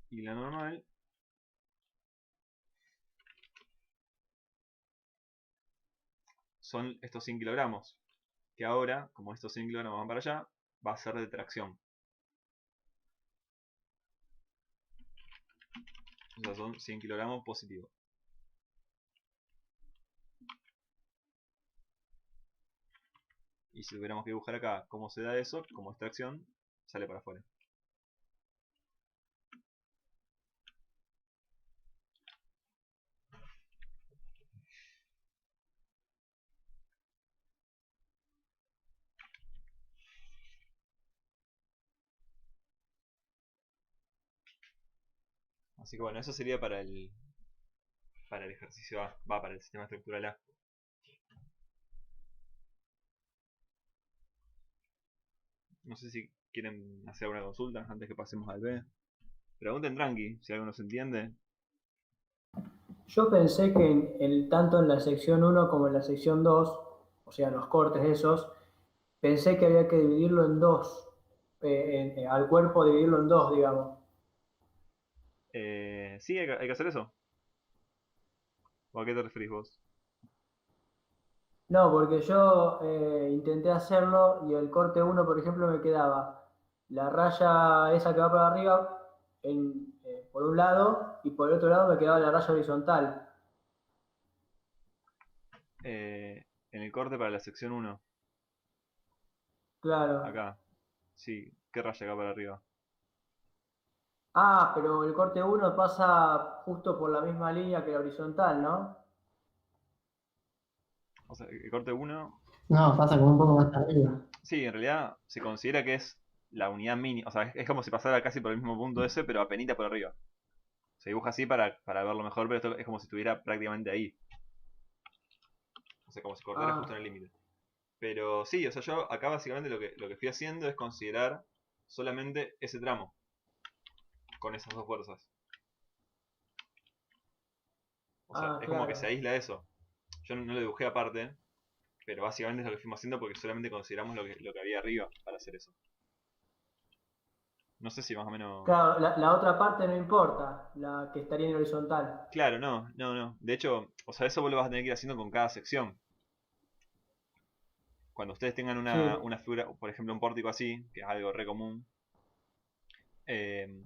Y la normal son estos 100 kilogramos, que ahora, como estos 100 kilogramos van para allá, va a ser de tracción. O sea, son 100 kilogramos positivos. Y si tuviéramos que dibujar acá cómo se da eso, como extracción, sale para afuera. Así que bueno, eso sería para el ejercicio A, para el sistema estructural A. No sé si quieren hacer una consulta antes que pasemos al B. Pregunten tranqui, si algo no se entiende. Yo pensé que tanto en la sección 1 como en la sección 2, o sea, los cortes esos, pensé que había que dividirlo en dos, al cuerpo dividirlo en dos, digamos. Sí, hay que hacer eso. ¿O a qué te referís vos? No, porque yo intenté hacerlo y el corte 1, por ejemplo, me quedaba la raya esa que va para arriba por un lado y por el otro lado me quedaba la raya horizontal. En el corte para la sección 1. Claro. Acá. Sí, ¿qué raya acá para arriba? Ah, pero el corte 1 pasa justo por la misma línea que la horizontal, ¿no? O sea, el corte 1. No, pasa como un poco más arriba. Sí, en realidad se considera que es la unidad mínima. O sea, es como si pasara casi por el mismo punto ese, pero apenita por arriba. Se dibuja así para verlo mejor, pero esto es como si estuviera prácticamente ahí. O sea, como si cortara justo en el Ah, límite. Pero sí, o sea, yo acá básicamente lo que fui haciendo es considerar solamente ese tramo. Con esas dos fuerzas. O sea, es como que se claro. aísla eso. Yo no lo dibujé aparte, pero básicamente es lo que fuimos haciendo porque solamente consideramos lo que había arriba para hacer eso. No sé si más o menos... Claro, la otra parte no importa, la que estaría en horizontal. Claro, no. De hecho, o sea, eso vos lo vas a tener que ir haciendo con cada sección. Cuando ustedes tengan Sí. una figura, por ejemplo un pórtico así, que es algo re común, eh,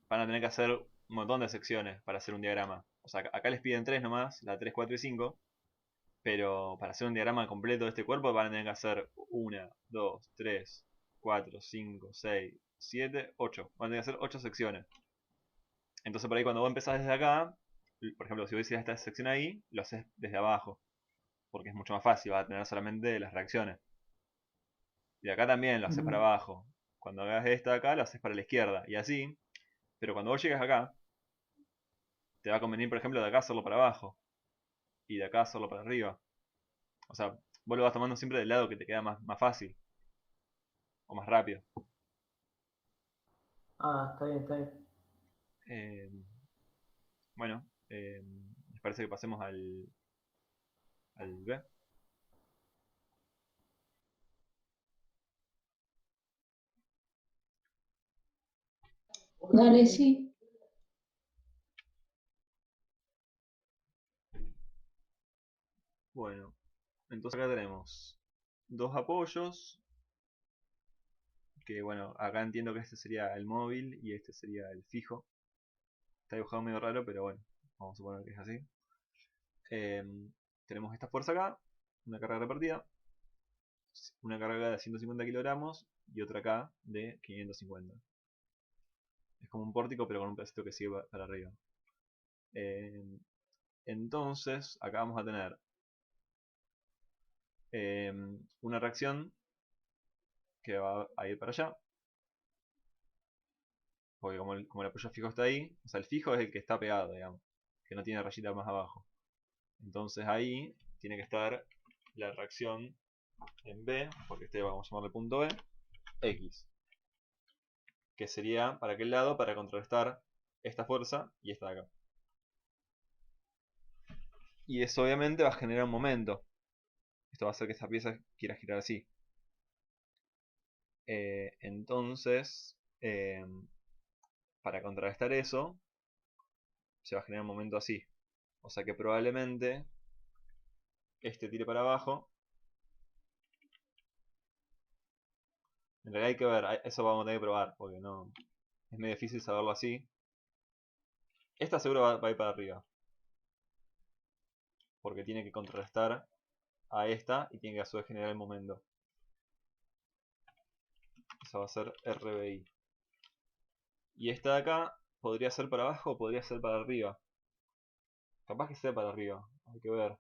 van a tener que hacer un montón de secciones para hacer un diagrama. O sea, acá les piden 3 nomás, la 3, 4 y 5, pero para hacer un diagrama completo de este cuerpo van a tener que hacer 1, 2, 3, 4, 5, 6, 7, 8. Van a tener que hacer 8 secciones. Entonces por ahí cuando vos empezás desde acá, por ejemplo, si vos hicieras esta sección ahí, lo haces desde abajo, porque es mucho más fácil, vas a tener solamente las reacciones. Y acá también lo haces para Ujú. abajo. Cuando hagas esta de acá, lo haces para la izquierda, y así. Pero cuando vos llegas acá, te va a convenir, por ejemplo, de acá hacerlo para abajo y de acá hacerlo para arriba. O sea, vos lo vas tomando siempre del lado que te queda más fácil o más rápido. Ah, está bien, está bien. Eh, bueno, ¿les parece que pasemos al B? Dale, sí. Bueno, entonces acá tenemos dos apoyos. Que bueno, acá entiendo que este sería el móvil y este sería el fijo. Está dibujado medio raro, pero bueno, vamos a suponer que es así. Tenemos esta fuerza acá, una carga repartida, una carga de 150 kilogramos y otra acá de 550. Es como un pórtico pero con un pedacito que sigue para arriba. Entonces, acá vamos a tener una reacción que va a ir para allá. Porque como el apoyo fijo está ahí, o sea, el fijo es el que está pegado, digamos, que no tiene rayita más abajo. Entonces ahí tiene que estar la reacción en B, porque este vamos a llamarle punto B, X. Que sería para aquel lado para contrarrestar esta fuerza y esta de acá. Y eso obviamente va a generar un momento. Esto va a hacer que esta pieza quiera girar así. Entonces, para contrarrestar eso, se va a generar un momento así. O sea que probablemente este tire para abajo. En realidad hay que ver, eso vamos a tener que probar, porque no es medio difícil saberlo así. Esta seguro va a ir para arriba. Porque tiene que contrarrestar a esta y tiene que a su vez generar el momento. Esa va a ser RBI. Y esta de acá podría ser para abajo o podría ser para arriba. Capaz que sea para arriba, hay que ver.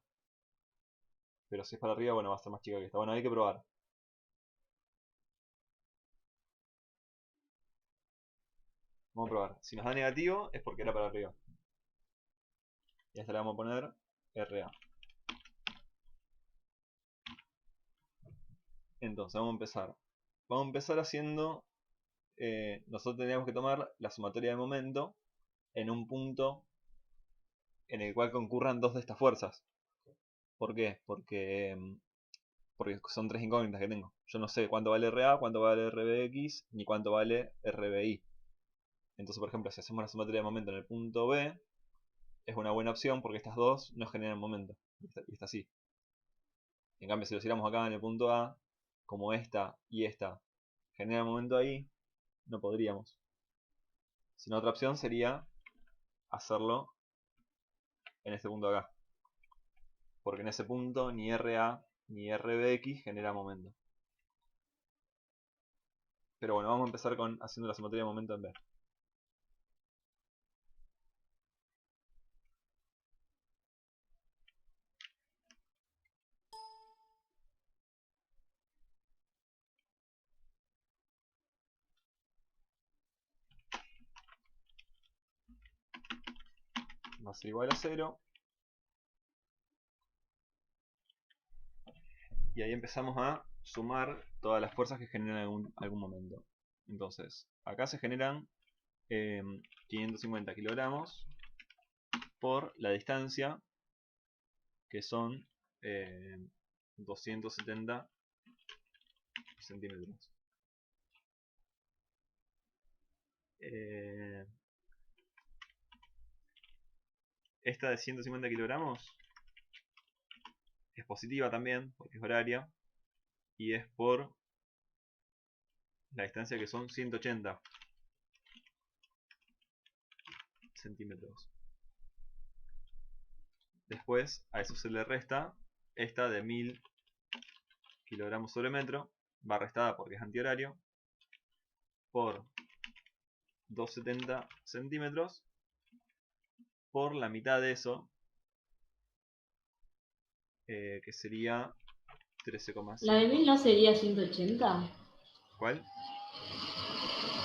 Pero si es para arriba, bueno, va a ser más chica que esta. Bueno, hay que probar. Vamos a probar. Si nos da negativo es porque era para arriba. Y a esta le vamos a poner RA. Entonces vamos a empezar. Vamos a empezar haciendo... nosotros tendríamos que tomar la sumatoria de momento en un punto en el cual concurran dos de estas fuerzas. ¿Por qué? Porque son tres incógnitas que tengo. Yo no sé cuánto vale RA, cuánto vale RBX, ni cuánto vale RBI. Entonces, por ejemplo, si hacemos la sumatoria de momento en el punto B, es una buena opción porque estas dos no generan momento. Y esta sí. En cambio, si lo hiciéramos acá en el punto A, como esta y esta generan momento ahí, no podríamos. Sino otra opción sería hacerlo en este punto acá. Porque en ese punto ni RA ni RBX genera momento. Pero bueno, vamos a empezar haciendo la sumatoria de momento en B. Va a ser igual a 0. Y ahí empezamos a sumar todas las fuerzas que generan algún momento. Entonces, acá se generan 550 kilogramos por la distancia, que son 270 centímetros. Esta de 150 kilogramos es positiva también, porque es horaria, y es por la distancia que son 180 centímetros. Después a eso se le resta esta de 1000 kilogramos sobre metro, va restada porque es antihorario, por 270 centímetros, por la mitad de eso, que sería 13,5. ¿La de 1000 no sería 180? ¿Cuál?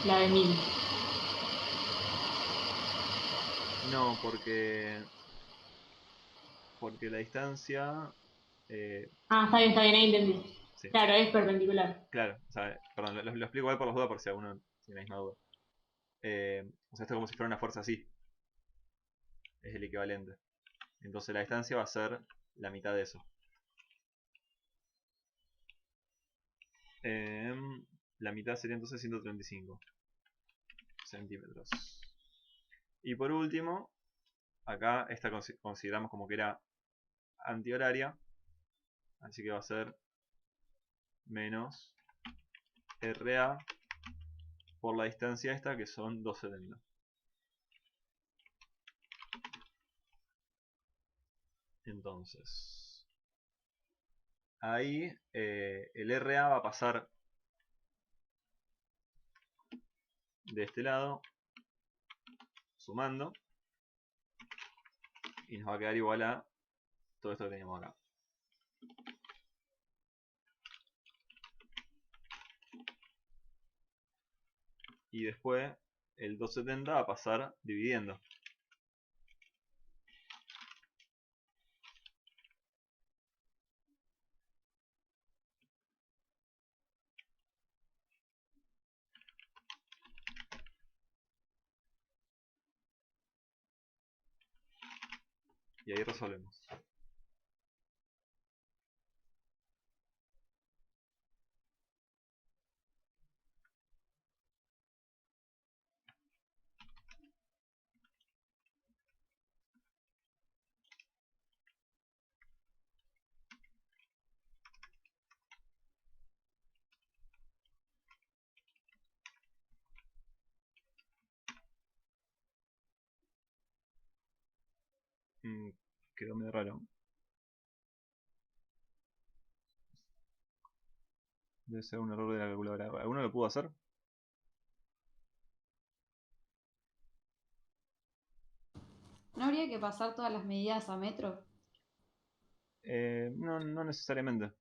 La de 1000. No, porque la distancia... Está bien, ahí entendí. sí, Claro, es perpendicular. claro, o sea, perdón, lo explico igual por las dudas por si alguno tiene la misma duda. O sea, esto es como si fuera una fuerza así, es el equivalente. Entonces la distancia va a ser la mitad de eso. La mitad sería entonces 135 centímetros. Y por último, acá esta consideramos como que era antihoraria, así que va a ser menos RA por la distancia esta, que son 270. Entonces, ahí el RA va a pasar de este lado, sumando, y nos va a quedar igual a todo esto que teníamos acá. Y después el 270 va a pasar dividiendo. Y ahí resolvemos. Quedó medio raro. Debe ser un error de la calculadora. ¿Alguno lo pudo hacer? ¿No habría que pasar todas las medidas a metro? No, no necesariamente.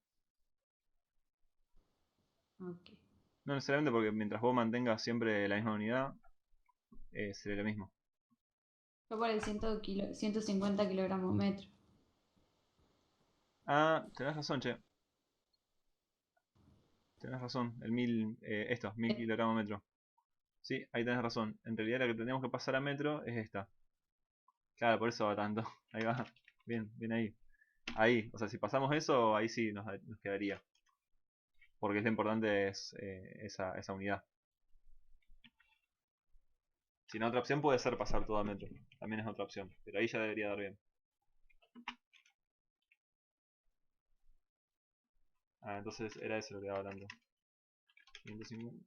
Ok. No necesariamente, porque mientras vos mantengas siempre la misma unidad, será lo mismo. Yo por el 150 kilogramos metro. Ah, tenés razón, che. Tenés razón. El 1000 kilogramos metro. Sí, ahí tenés razón. En realidad la que tenemos que pasar a metro es esta. Claro, por eso va tanto. Ahí va. Bien, bien ahí. Ahí, o sea, si pasamos eso, ahí sí nos quedaría. Porque es lo importante es esa unidad. Si no, otra opción puede ser pasar todo a metro. También es otra opción. Pero ahí ya debería dar bien. Ah, entonces era eso lo que daba tanto. 150.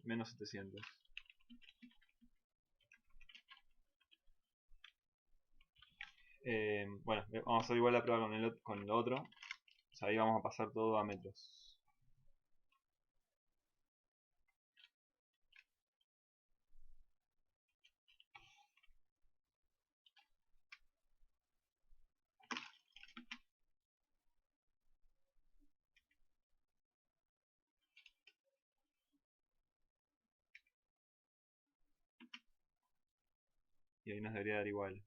Menos 700. Bueno, vamos a hacer igual la prueba con el otro. O sea, ahí vamos a pasar todo a metros. Y ahí nos debería dar igual.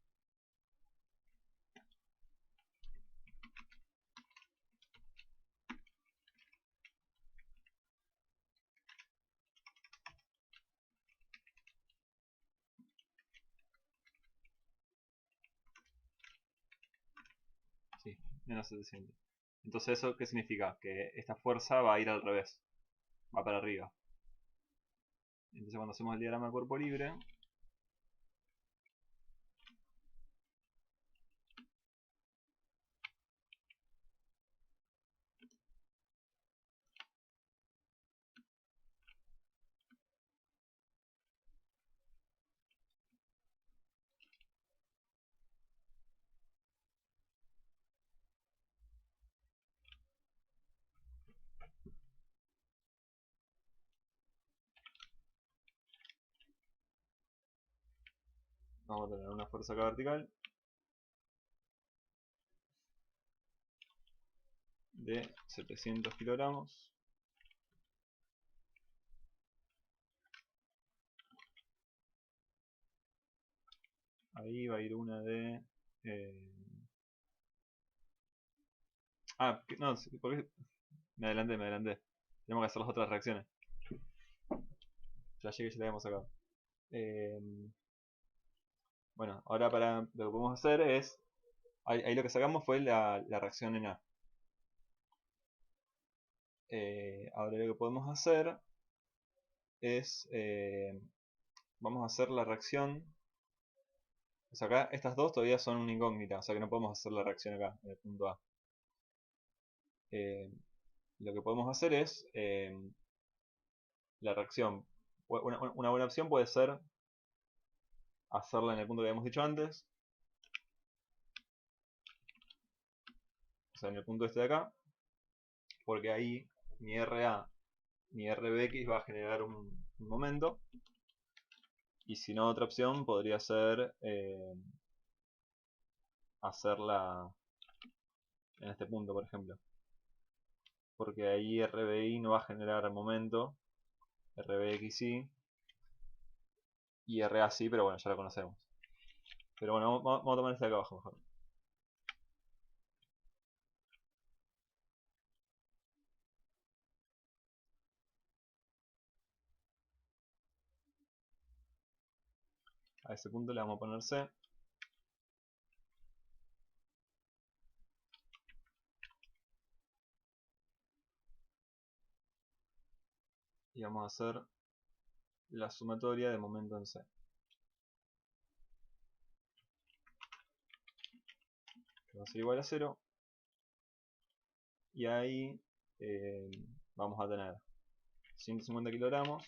Sí, menos 700. Entonces, ¿eso qué significa? Que esta fuerza va a ir al revés. Va para arriba. Entonces, cuando hacemos el diagrama de cuerpo libre, vamos a tener una fuerza acá vertical de 700 kilogramos. Ahí va a ir una de... no, porque me adelanté. Tenemos que hacer las otras reacciones. Ya llegué, ya la habíamos sacado. Bueno, ahora para lo que podemos hacer es... Ahí lo que sacamos fue la reacción en A. Ahora lo que podemos hacer es... vamos a hacer la reacción... O sea, acá estas dos todavía son una incógnita, o sea que no podemos hacer la reacción acá, en el punto A. Lo que podemos hacer es la reacción. Una buena opción puede ser hacerla en el punto que habíamos dicho antes. O sea, en el punto este de acá. Porque ahí mi RA ni RBX va a generar un momento. Y si no, otra opción podría ser hacerla en este punto, por ejemplo. Porque ahí RBI no va a generar momento, RBX sí, y RA sí, pero bueno, ya lo conocemos. Pero bueno, vamos a tomar este de acá abajo mejor. A ese punto le vamos a poner C. Y vamos a hacer la sumatoria de momento en C. Que va a ser igual a 0. Y ahí vamos a tener 150 kilogramos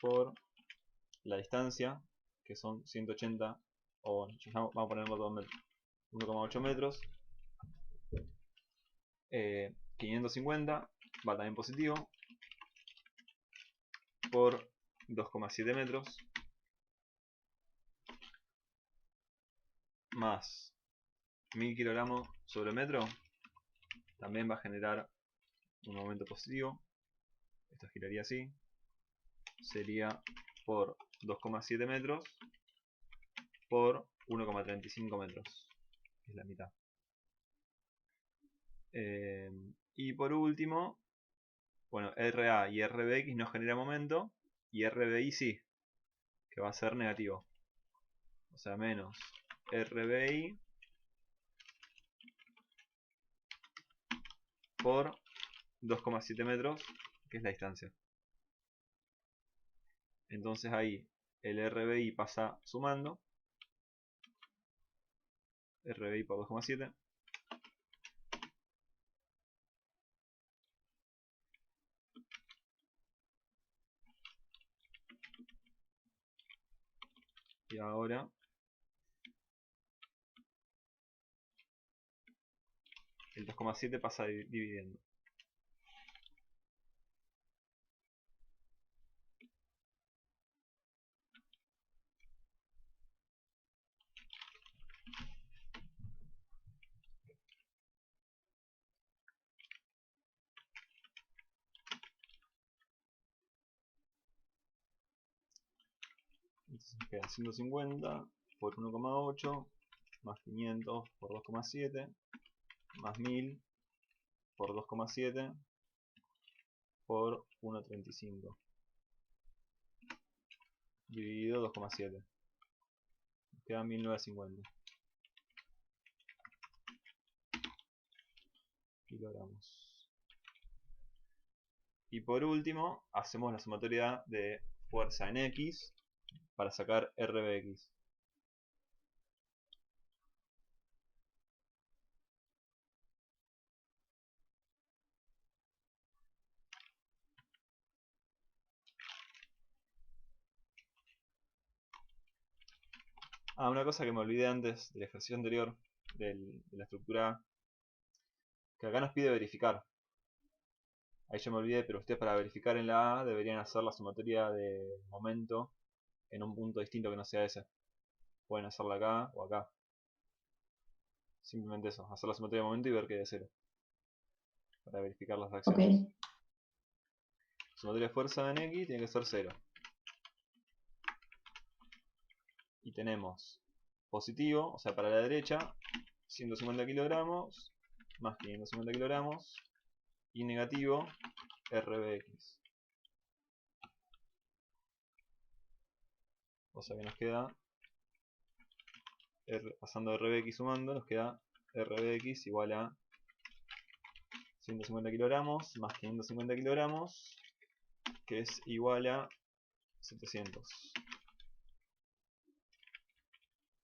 por la distancia, que son 180, o bueno, vamos a ponerlo 1,8 metros. 550 va también positivo, por 2,7 metros, más 1000 kilogramos sobre metro, también va a generar un momento positivo. Esto giraría así, sería por 2,7 metros por 1,35 metros, que es la mitad. Y por último, bueno, RA y RBX no genera momento, y RBI sí, que va a ser negativo. O sea, menos RBI por 2,7 metros, que es la distancia. Entonces ahí el RBI pasa sumando, RBI por 2,7, y ahora el 2,7 pasa dividiendo. Entonces queda 150 por 1,8 más 500 por 2,7 más 1000 por 2,7 por 1,35 dividido 2,7. Queda 1950 kilogramos. Y por último, hacemos la sumatoria de fuerza en X para sacar RBX. Una cosa que me olvidé antes del ejercicio anterior, de la estructura A, que acá nos pide verificar. Ahí yo me olvidé, pero ustedes para verificar en la A deberían hacer la sumatoria de momento en un punto distinto que no sea ese. pueden hacerla acá o acá. Simplemente eso, hacer la sumatoria de momento y ver que de 0. Para verificar las reacciones. Ok. Sumatoria de fuerza en X tiene que ser 0. Y tenemos positivo, o sea para la derecha, 150 kilogramos más 550 kilogramos. Y negativo, RBX. O sea que nos queda, pasando de RBX sumando, nos queda RBX igual a 150 kilogramos más 550 kilogramos, que es igual a 700.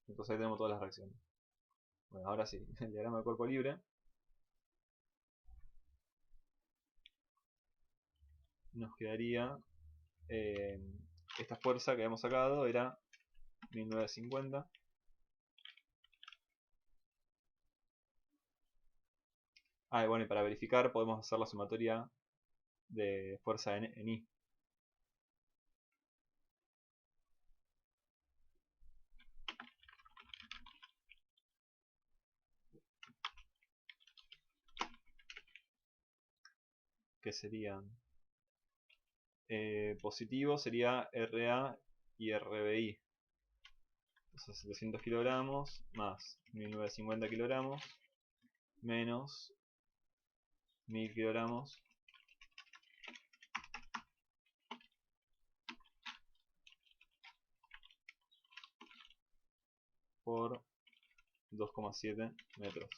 Entonces ahí tenemos todas las reacciones. Bueno, ahora sí, el diagrama de cuerpo libre. Nos quedaría, esta fuerza que habíamos sacado era 1950. Ah, y bueno, y para verificar podemos hacer la sumatoria de fuerza en I. Que serían, positivo sería RA y RBI. Entonces 700 kilogramos más 1950 kilogramos menos 1000 kilogramos por 2,7 metros.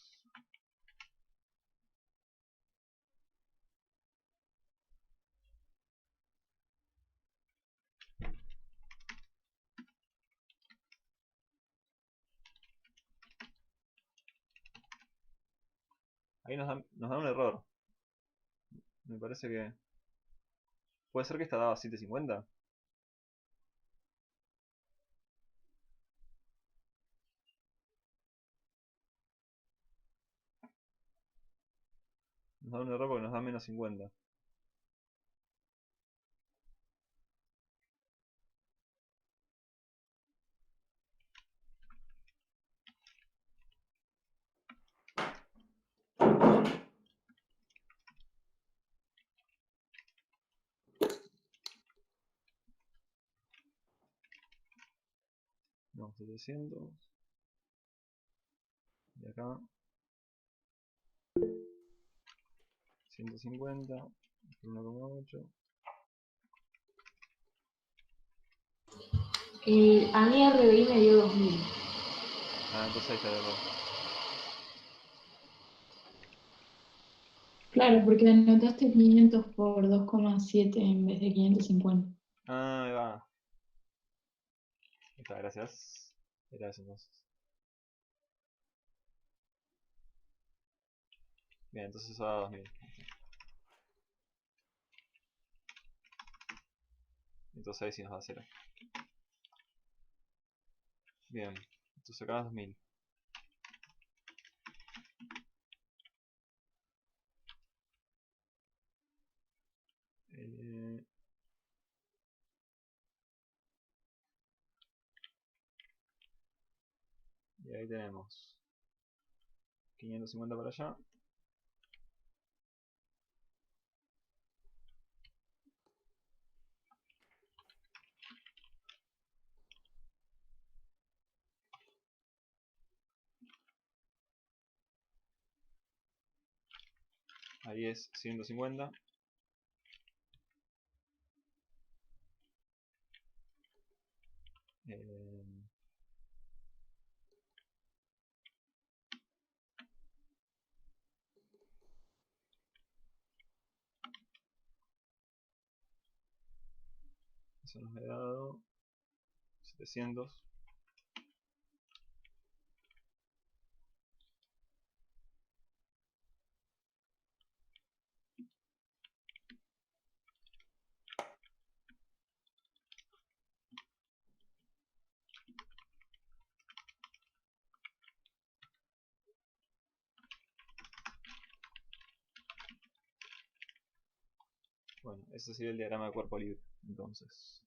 Ahí nos da un error. Me parece que... ¿Puede ser que esta daba 750? Nos da un error porque nos da menos 50. No, 700. Y acá 150 por 1,8. A mí RBI me dio 2000. Ah, entonces ahí está el error. Claro, porque anotaste 500 por 2,7 en vez de 550. Ah, ahí va. Ahí está, gracias. Era eso entonces. Bien, entonces eso da 2000. Entonces ahí sí nos da 0. Bien, entonces acá 2000. Y ahí tenemos 550 para allá. Ahí es 150. Eso nos ha dado 700. Bueno, ese sería el diagrama de cuerpo libre. Entonces,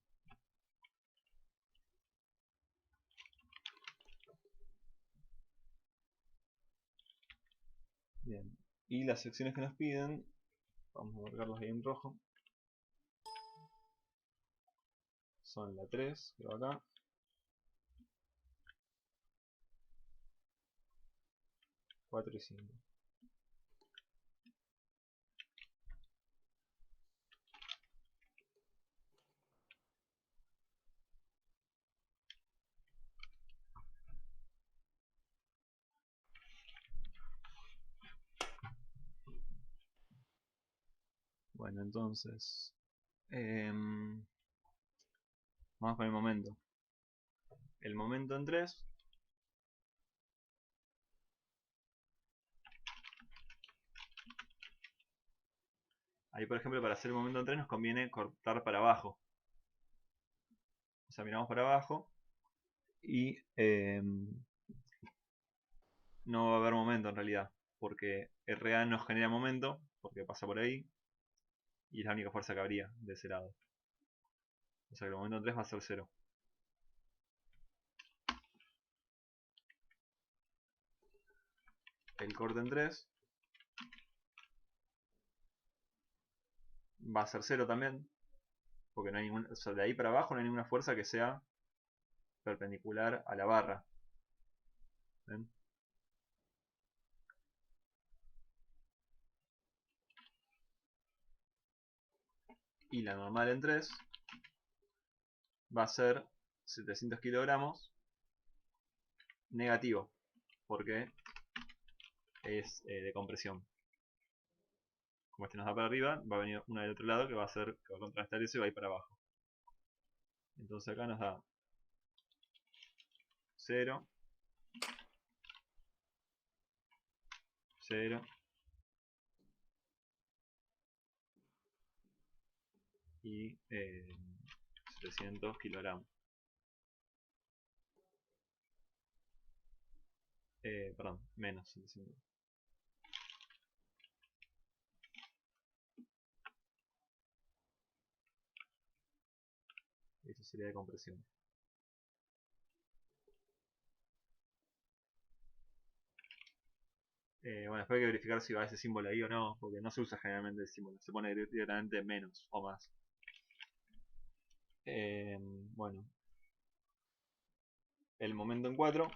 Bien. Y las secciones que nos piden, vamos a marcarlas ahí en rojo. Son la 3, que va acá. Cuatro y 5. Bueno, entonces vamos con el momento. El momento en 3. Ahí, por ejemplo, para hacer el momento en 3 nos conviene cortar para abajo. O sea, miramos para abajo y no va a haber momento en realidad, porque RA nos genera momento, porque pasa por ahí, y es la única fuerza que habría de ese lado. O sea que el momento en 3 va a ser 0. El corte en 3 va a ser 0 también, porque no hay ningún, o sea, de ahí para abajo no hay ninguna fuerza que sea perpendicular a la barra. ¿Ven? Y la normal en 3 va a ser 700 kilogramos negativo, porque es de compresión. Como este nos da para arriba, va a venir una del otro lado que va a contrastar eso y va a ir para abajo. Entonces acá nos da 0, 0 y 700 kilogramos. Perdón, menos 700. Eso sería de compresión. Bueno, después hay que verificar si va ese símbolo ahí o no, porque no se usa generalmente el símbolo, se pone directamente menos o más. Bueno, el momento en 4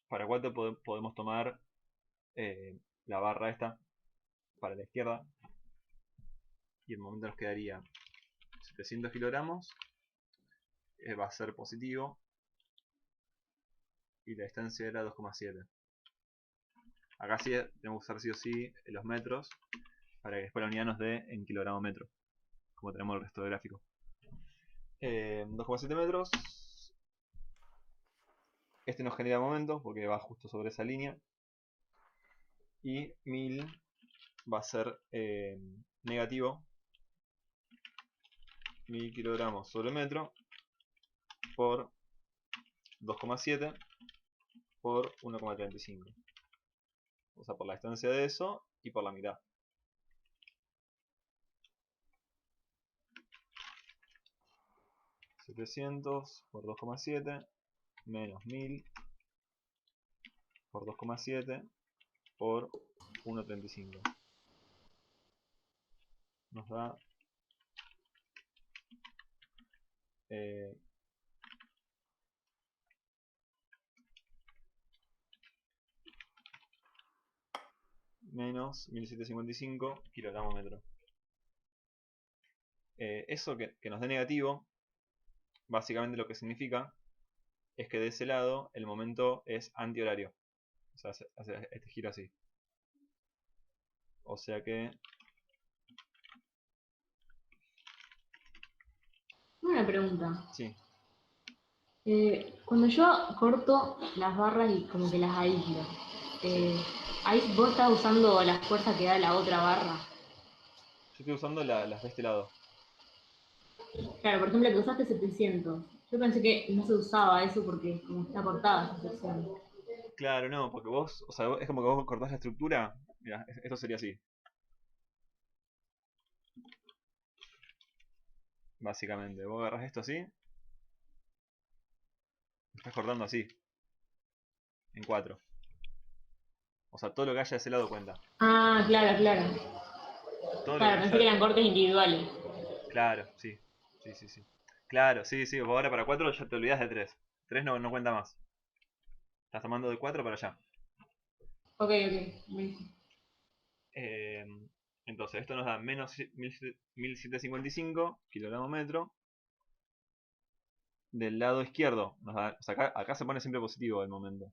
para 4 podemos tomar la barra esta para la izquierda y el momento nos quedaría 700 kilogramos, va a ser positivo y la distancia era 2,7. Acá sí tenemos que usar sí o sí los metros para que después la unidad nos dé en kilogramo metro, como tenemos el resto del gráfico. 2,7 metros. Este nos genera momento porque va justo sobre esa línea. Y 1000 va a ser negativo. 1000 kilogramos sobre metro por 2,7 por 1,35. O sea, por la distancia de eso y por la mitad. $700 por 2,7 menos 1000 por 2,7 por 1,35. Nos da menos 1755 kilogramos metro. Eso que nos dé negativo, básicamente lo que significa es que de ese lado el momento es antihorario. O sea, hace este giro así. O sea que... Una pregunta. Sí. Cuando yo corto las barras y como que las aíslo, ahí vos estás usando la fuerza que da la otra barra. Yo estoy usando las de este lado. Claro, por ejemplo, que usaste 700. Yo pensé que no se usaba eso porque como está cortada esa sección. Claro, no, porque vos, o sea, es como que vos cortás la estructura. Mira, esto sería así. Básicamente, vos agarrás esto así. Estás cortando así. En 4. O sea, todo lo que haya de ese lado cuenta. Ah, claro, claro. Todo lo que Claro, pensé que haya... eran cortes individuales. Claro, sí. Sí, sí, sí. Claro, sí, sí. Vos ahora para 4 ya te olvidás de 3. 3 no cuenta más. Estás tomando de 4 para allá. Ok, ok. Buenísimo. Eh, entonces, esto nos da menos 1755 kilogramos metro. Del lado izquierdo, nos da, o sea, acá se pone siempre positivo el momento.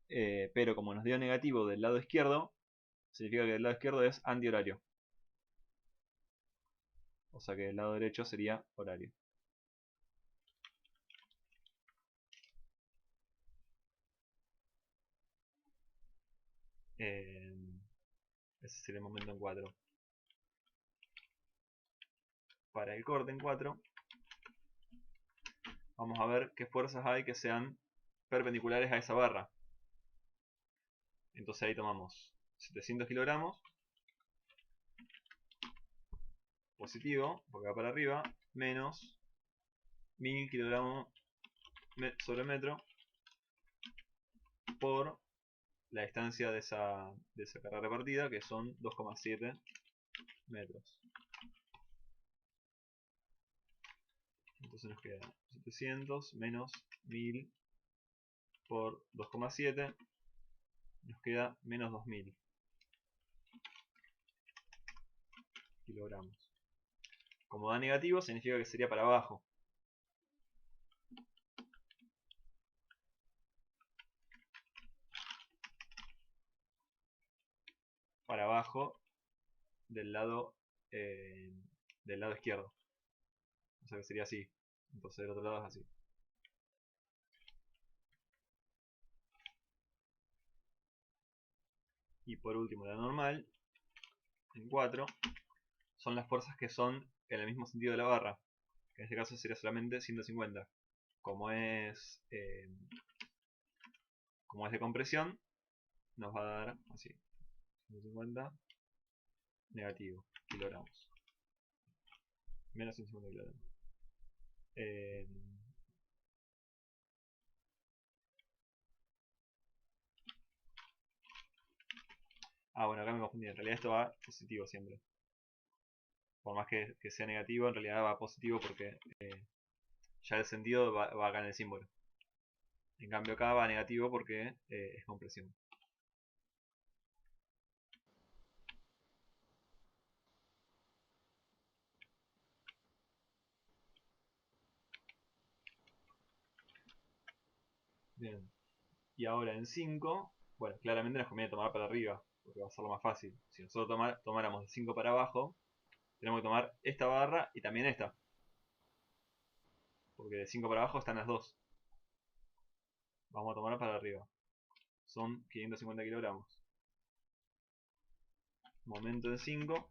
Pero como nos dio negativo del lado izquierdo, significa que el lado izquierdo es antihorario. O sea que el lado derecho sería horario. Ese sería el momento en 4. Para el corte en 4, vamos a ver qué fuerzas hay que sean perpendiculares a esa barra. Entonces ahí tomamos 700 kilogramos, positivo, porque va para arriba, menos 1000 kilogramos sobre metro por la distancia de esa carga repartida, que son 2,7 metros. Entonces nos queda 700 menos 1000 por 2,7, nos queda menos 2000 kilogramos. Como da negativo, significa que sería para abajo. Para abajo del lado izquierdo. O sea que sería así. Entonces del otro lado es así. Y por último la normal, en 4, son las fuerzas que son en el mismo sentido de la barra. Que en este caso sería solamente 150. Como es de compresión, nos va a dar así. 150 negativo kilogramos. Menos 150 kilogramos. Bueno, acá me confundí. En realidad esto va positivo siempre. Por más que sea negativo, en realidad va positivo porque ya el sentido va acá en el símbolo. En cambio acá va negativo porque es compresión. Bien. Y ahora en 5, bueno, claramente nos conviene tomar para arriba, porque va a ser lo más fácil. Si nosotros tomáramos de 5 para abajo, tenemos que tomar esta barra y también esta. Porque de 5 para abajo están las dos. Vamos a tomar para arriba. Son 550 kilogramos. Momento en 5.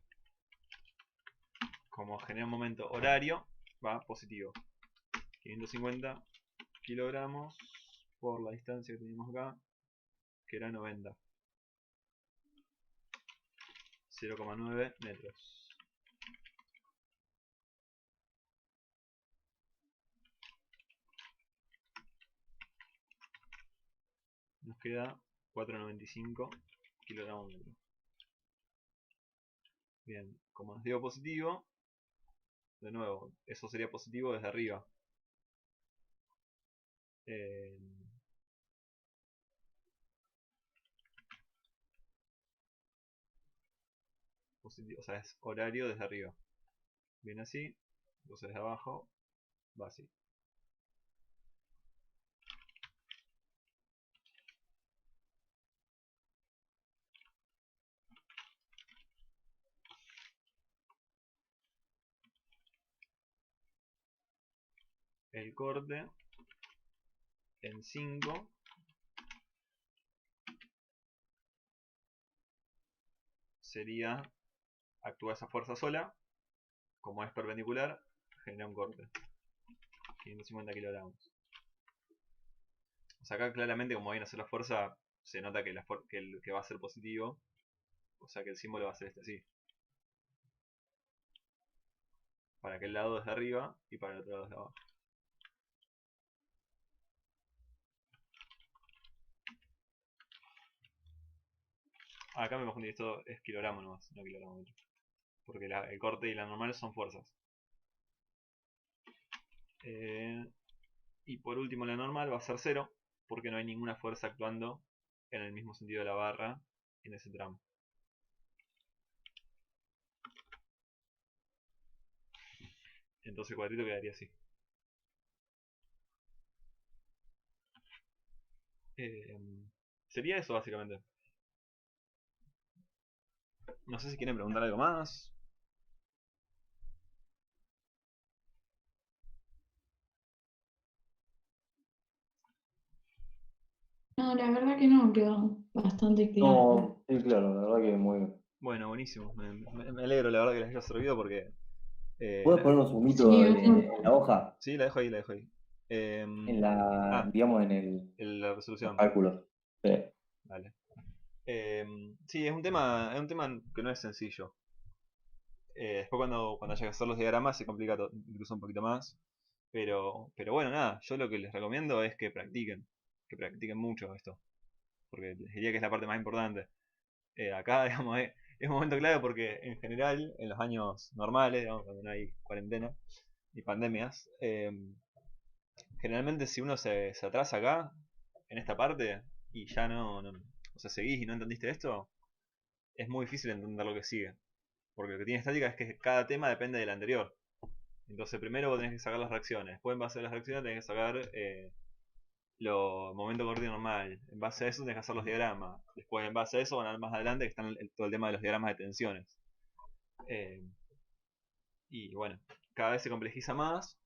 Como genera un momento horario, va positivo. 550 kilogramos por la distancia que teníamos acá, que era 90. 0,9 metros. Nos queda 4,95 kilogramos metro. Bien, como nos dio positivo, de nuevo, eso sería positivo desde arriba. Positivo, o sea, es horario desde arriba. Viene así, entonces desde abajo va así. El corte en 5 sería, actúa esa fuerza sola, como es perpendicular, genera un corte. 550 kilogramos. O sea, acá claramente como viene a ser la fuerza, se nota que, que va a ser positivo. O sea que el símbolo va a ser este así. Para aquel lado desde arriba y para el otro lado desde abajo. Acá me confundí, esto es kilogramo nomás, no kilogramómetro. Porque el corte y la normal son fuerzas. Y por último la normal va a ser 0, porque no hay ninguna fuerza actuando en el mismo sentido de la barra en ese tramo. Entonces el cuadrito quedaría así. Sería eso básicamente. No sé si quieren preguntar algo más. No, la verdad que no, quedó bastante claro. No, sí, claro, la verdad que muy bien. Bueno, buenísimo. Me alegro, la verdad, que les haya servido porque... ¿Puedes la- ponernos un Sí, mito un en la hoja? Sí, la dejo ahí, la dejo ahí. En la, Ah, digamos, en la los resolución. cálculos. Sí. Vale. Sí, es un tema que no es sencillo. Después cuando haya que hacer los diagramas se complica incluso un poquito más. Pero bueno, nada, yo lo que les recomiendo es que practiquen mucho esto. Porque les diría que es la parte más importante. Acá, digamos, es un momento clave porque en general, en los años normales, digamos, cuando no hay cuarentena y pandemias, generalmente si uno se atrasa acá, en esta parte, y ya o sea, seguís y no entendiste esto, es muy difícil entender lo que sigue. Porque lo que tiene estática es que cada tema depende del anterior. Entonces primero vos tenés que sacar las reacciones, después en base a las reacciones tenés que sacar los momentos corriente normal, en base a eso tenés que hacer los diagramas, después en base a eso van a ver más adelante que están todo el tema de los diagramas de tensiones. Eh, y bueno, cada vez se complejiza más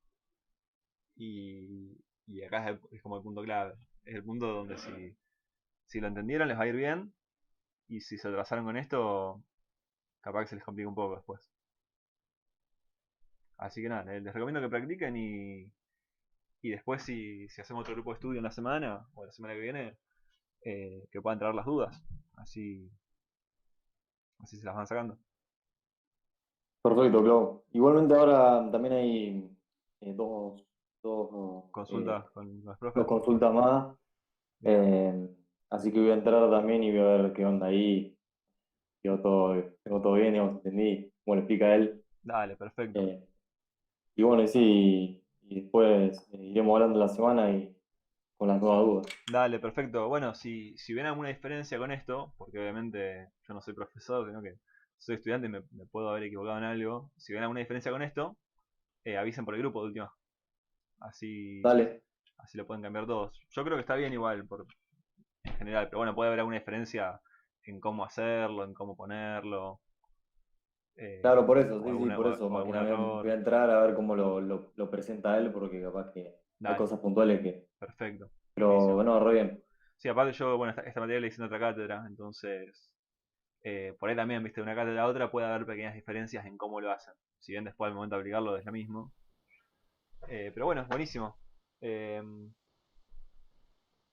y acá es como el punto clave. Es el punto donde si lo entendieron les va a ir bien y si se atrasaron con esto, capaz que se les complica un poco después. Así que nada, les recomiendo que practiquen y después si hacemos otro grupo de estudio en la semana o la semana que viene, que puedan traer las dudas. Así se las van sacando. Perfecto, Clau. Igualmente ahora también hay dos, Consulta con los dos profes. consultas más. Bien. Así que voy a entrar también y voy a ver qué onda ahí. Tengo todo bien, digamos, entendí. Bueno, explica él. Dale, perfecto. Eh, y bueno, y sí, y después iremos hablando la semana y con las nuevas dudas. Dale, perfecto. Bueno, si ven alguna diferencia con esto, porque obviamente yo no soy profesor, sino que soy estudiante y me puedo haber equivocado en algo. Si ven alguna diferencia con esto, avisen por el grupo de última. Así, Dale, así lo pueden cambiar todos. Yo creo que está bien igual en general, pero bueno, puede haber alguna diferencia en cómo hacerlo, en cómo ponerlo, claro, por eso, o, sí, sí, alguna, por eso. o Más que algún nada voy a error. entrar a ver cómo lo presenta él, porque capaz que hay Dale, cosas puntuales que. perfecto. Pero Buenísimo. bueno, re bien. Sí, aparte yo, bueno, esta materia la hice en otra cátedra, entonces por ahí también, viste, de una cátedra a otra puede haber pequeñas diferencias en cómo lo hacen. Si bien después al momento de aplicarlo es lo mismo. Pero bueno, buenísimo. Eh,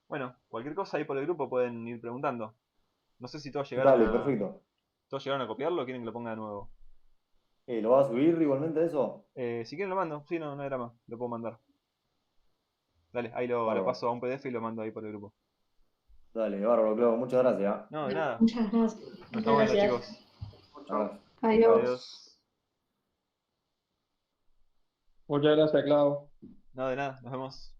bueno, cualquier cosa ahí por el grupo pueden ir preguntando. No sé si todos llegaron Dale, a, perfecto. todos llegaron a copiarlo o quieren que lo ponga de nuevo. ¿Lo vas a subir igualmente eso? Si quieren lo mando, sí, no hay drama, lo puedo mandar. Dale, ahí lo Bárbaro. paso a un PDF y lo mando ahí por el grupo. Dale, bárbaro, Clau. Muchas gracias. No, de nada. Muchas gracias. Nos Muchas estamos viendo, gracias. chicos. Abrazo. Adiós. Adiós. Muchas gracias, Clau. No, de nada, nos vemos.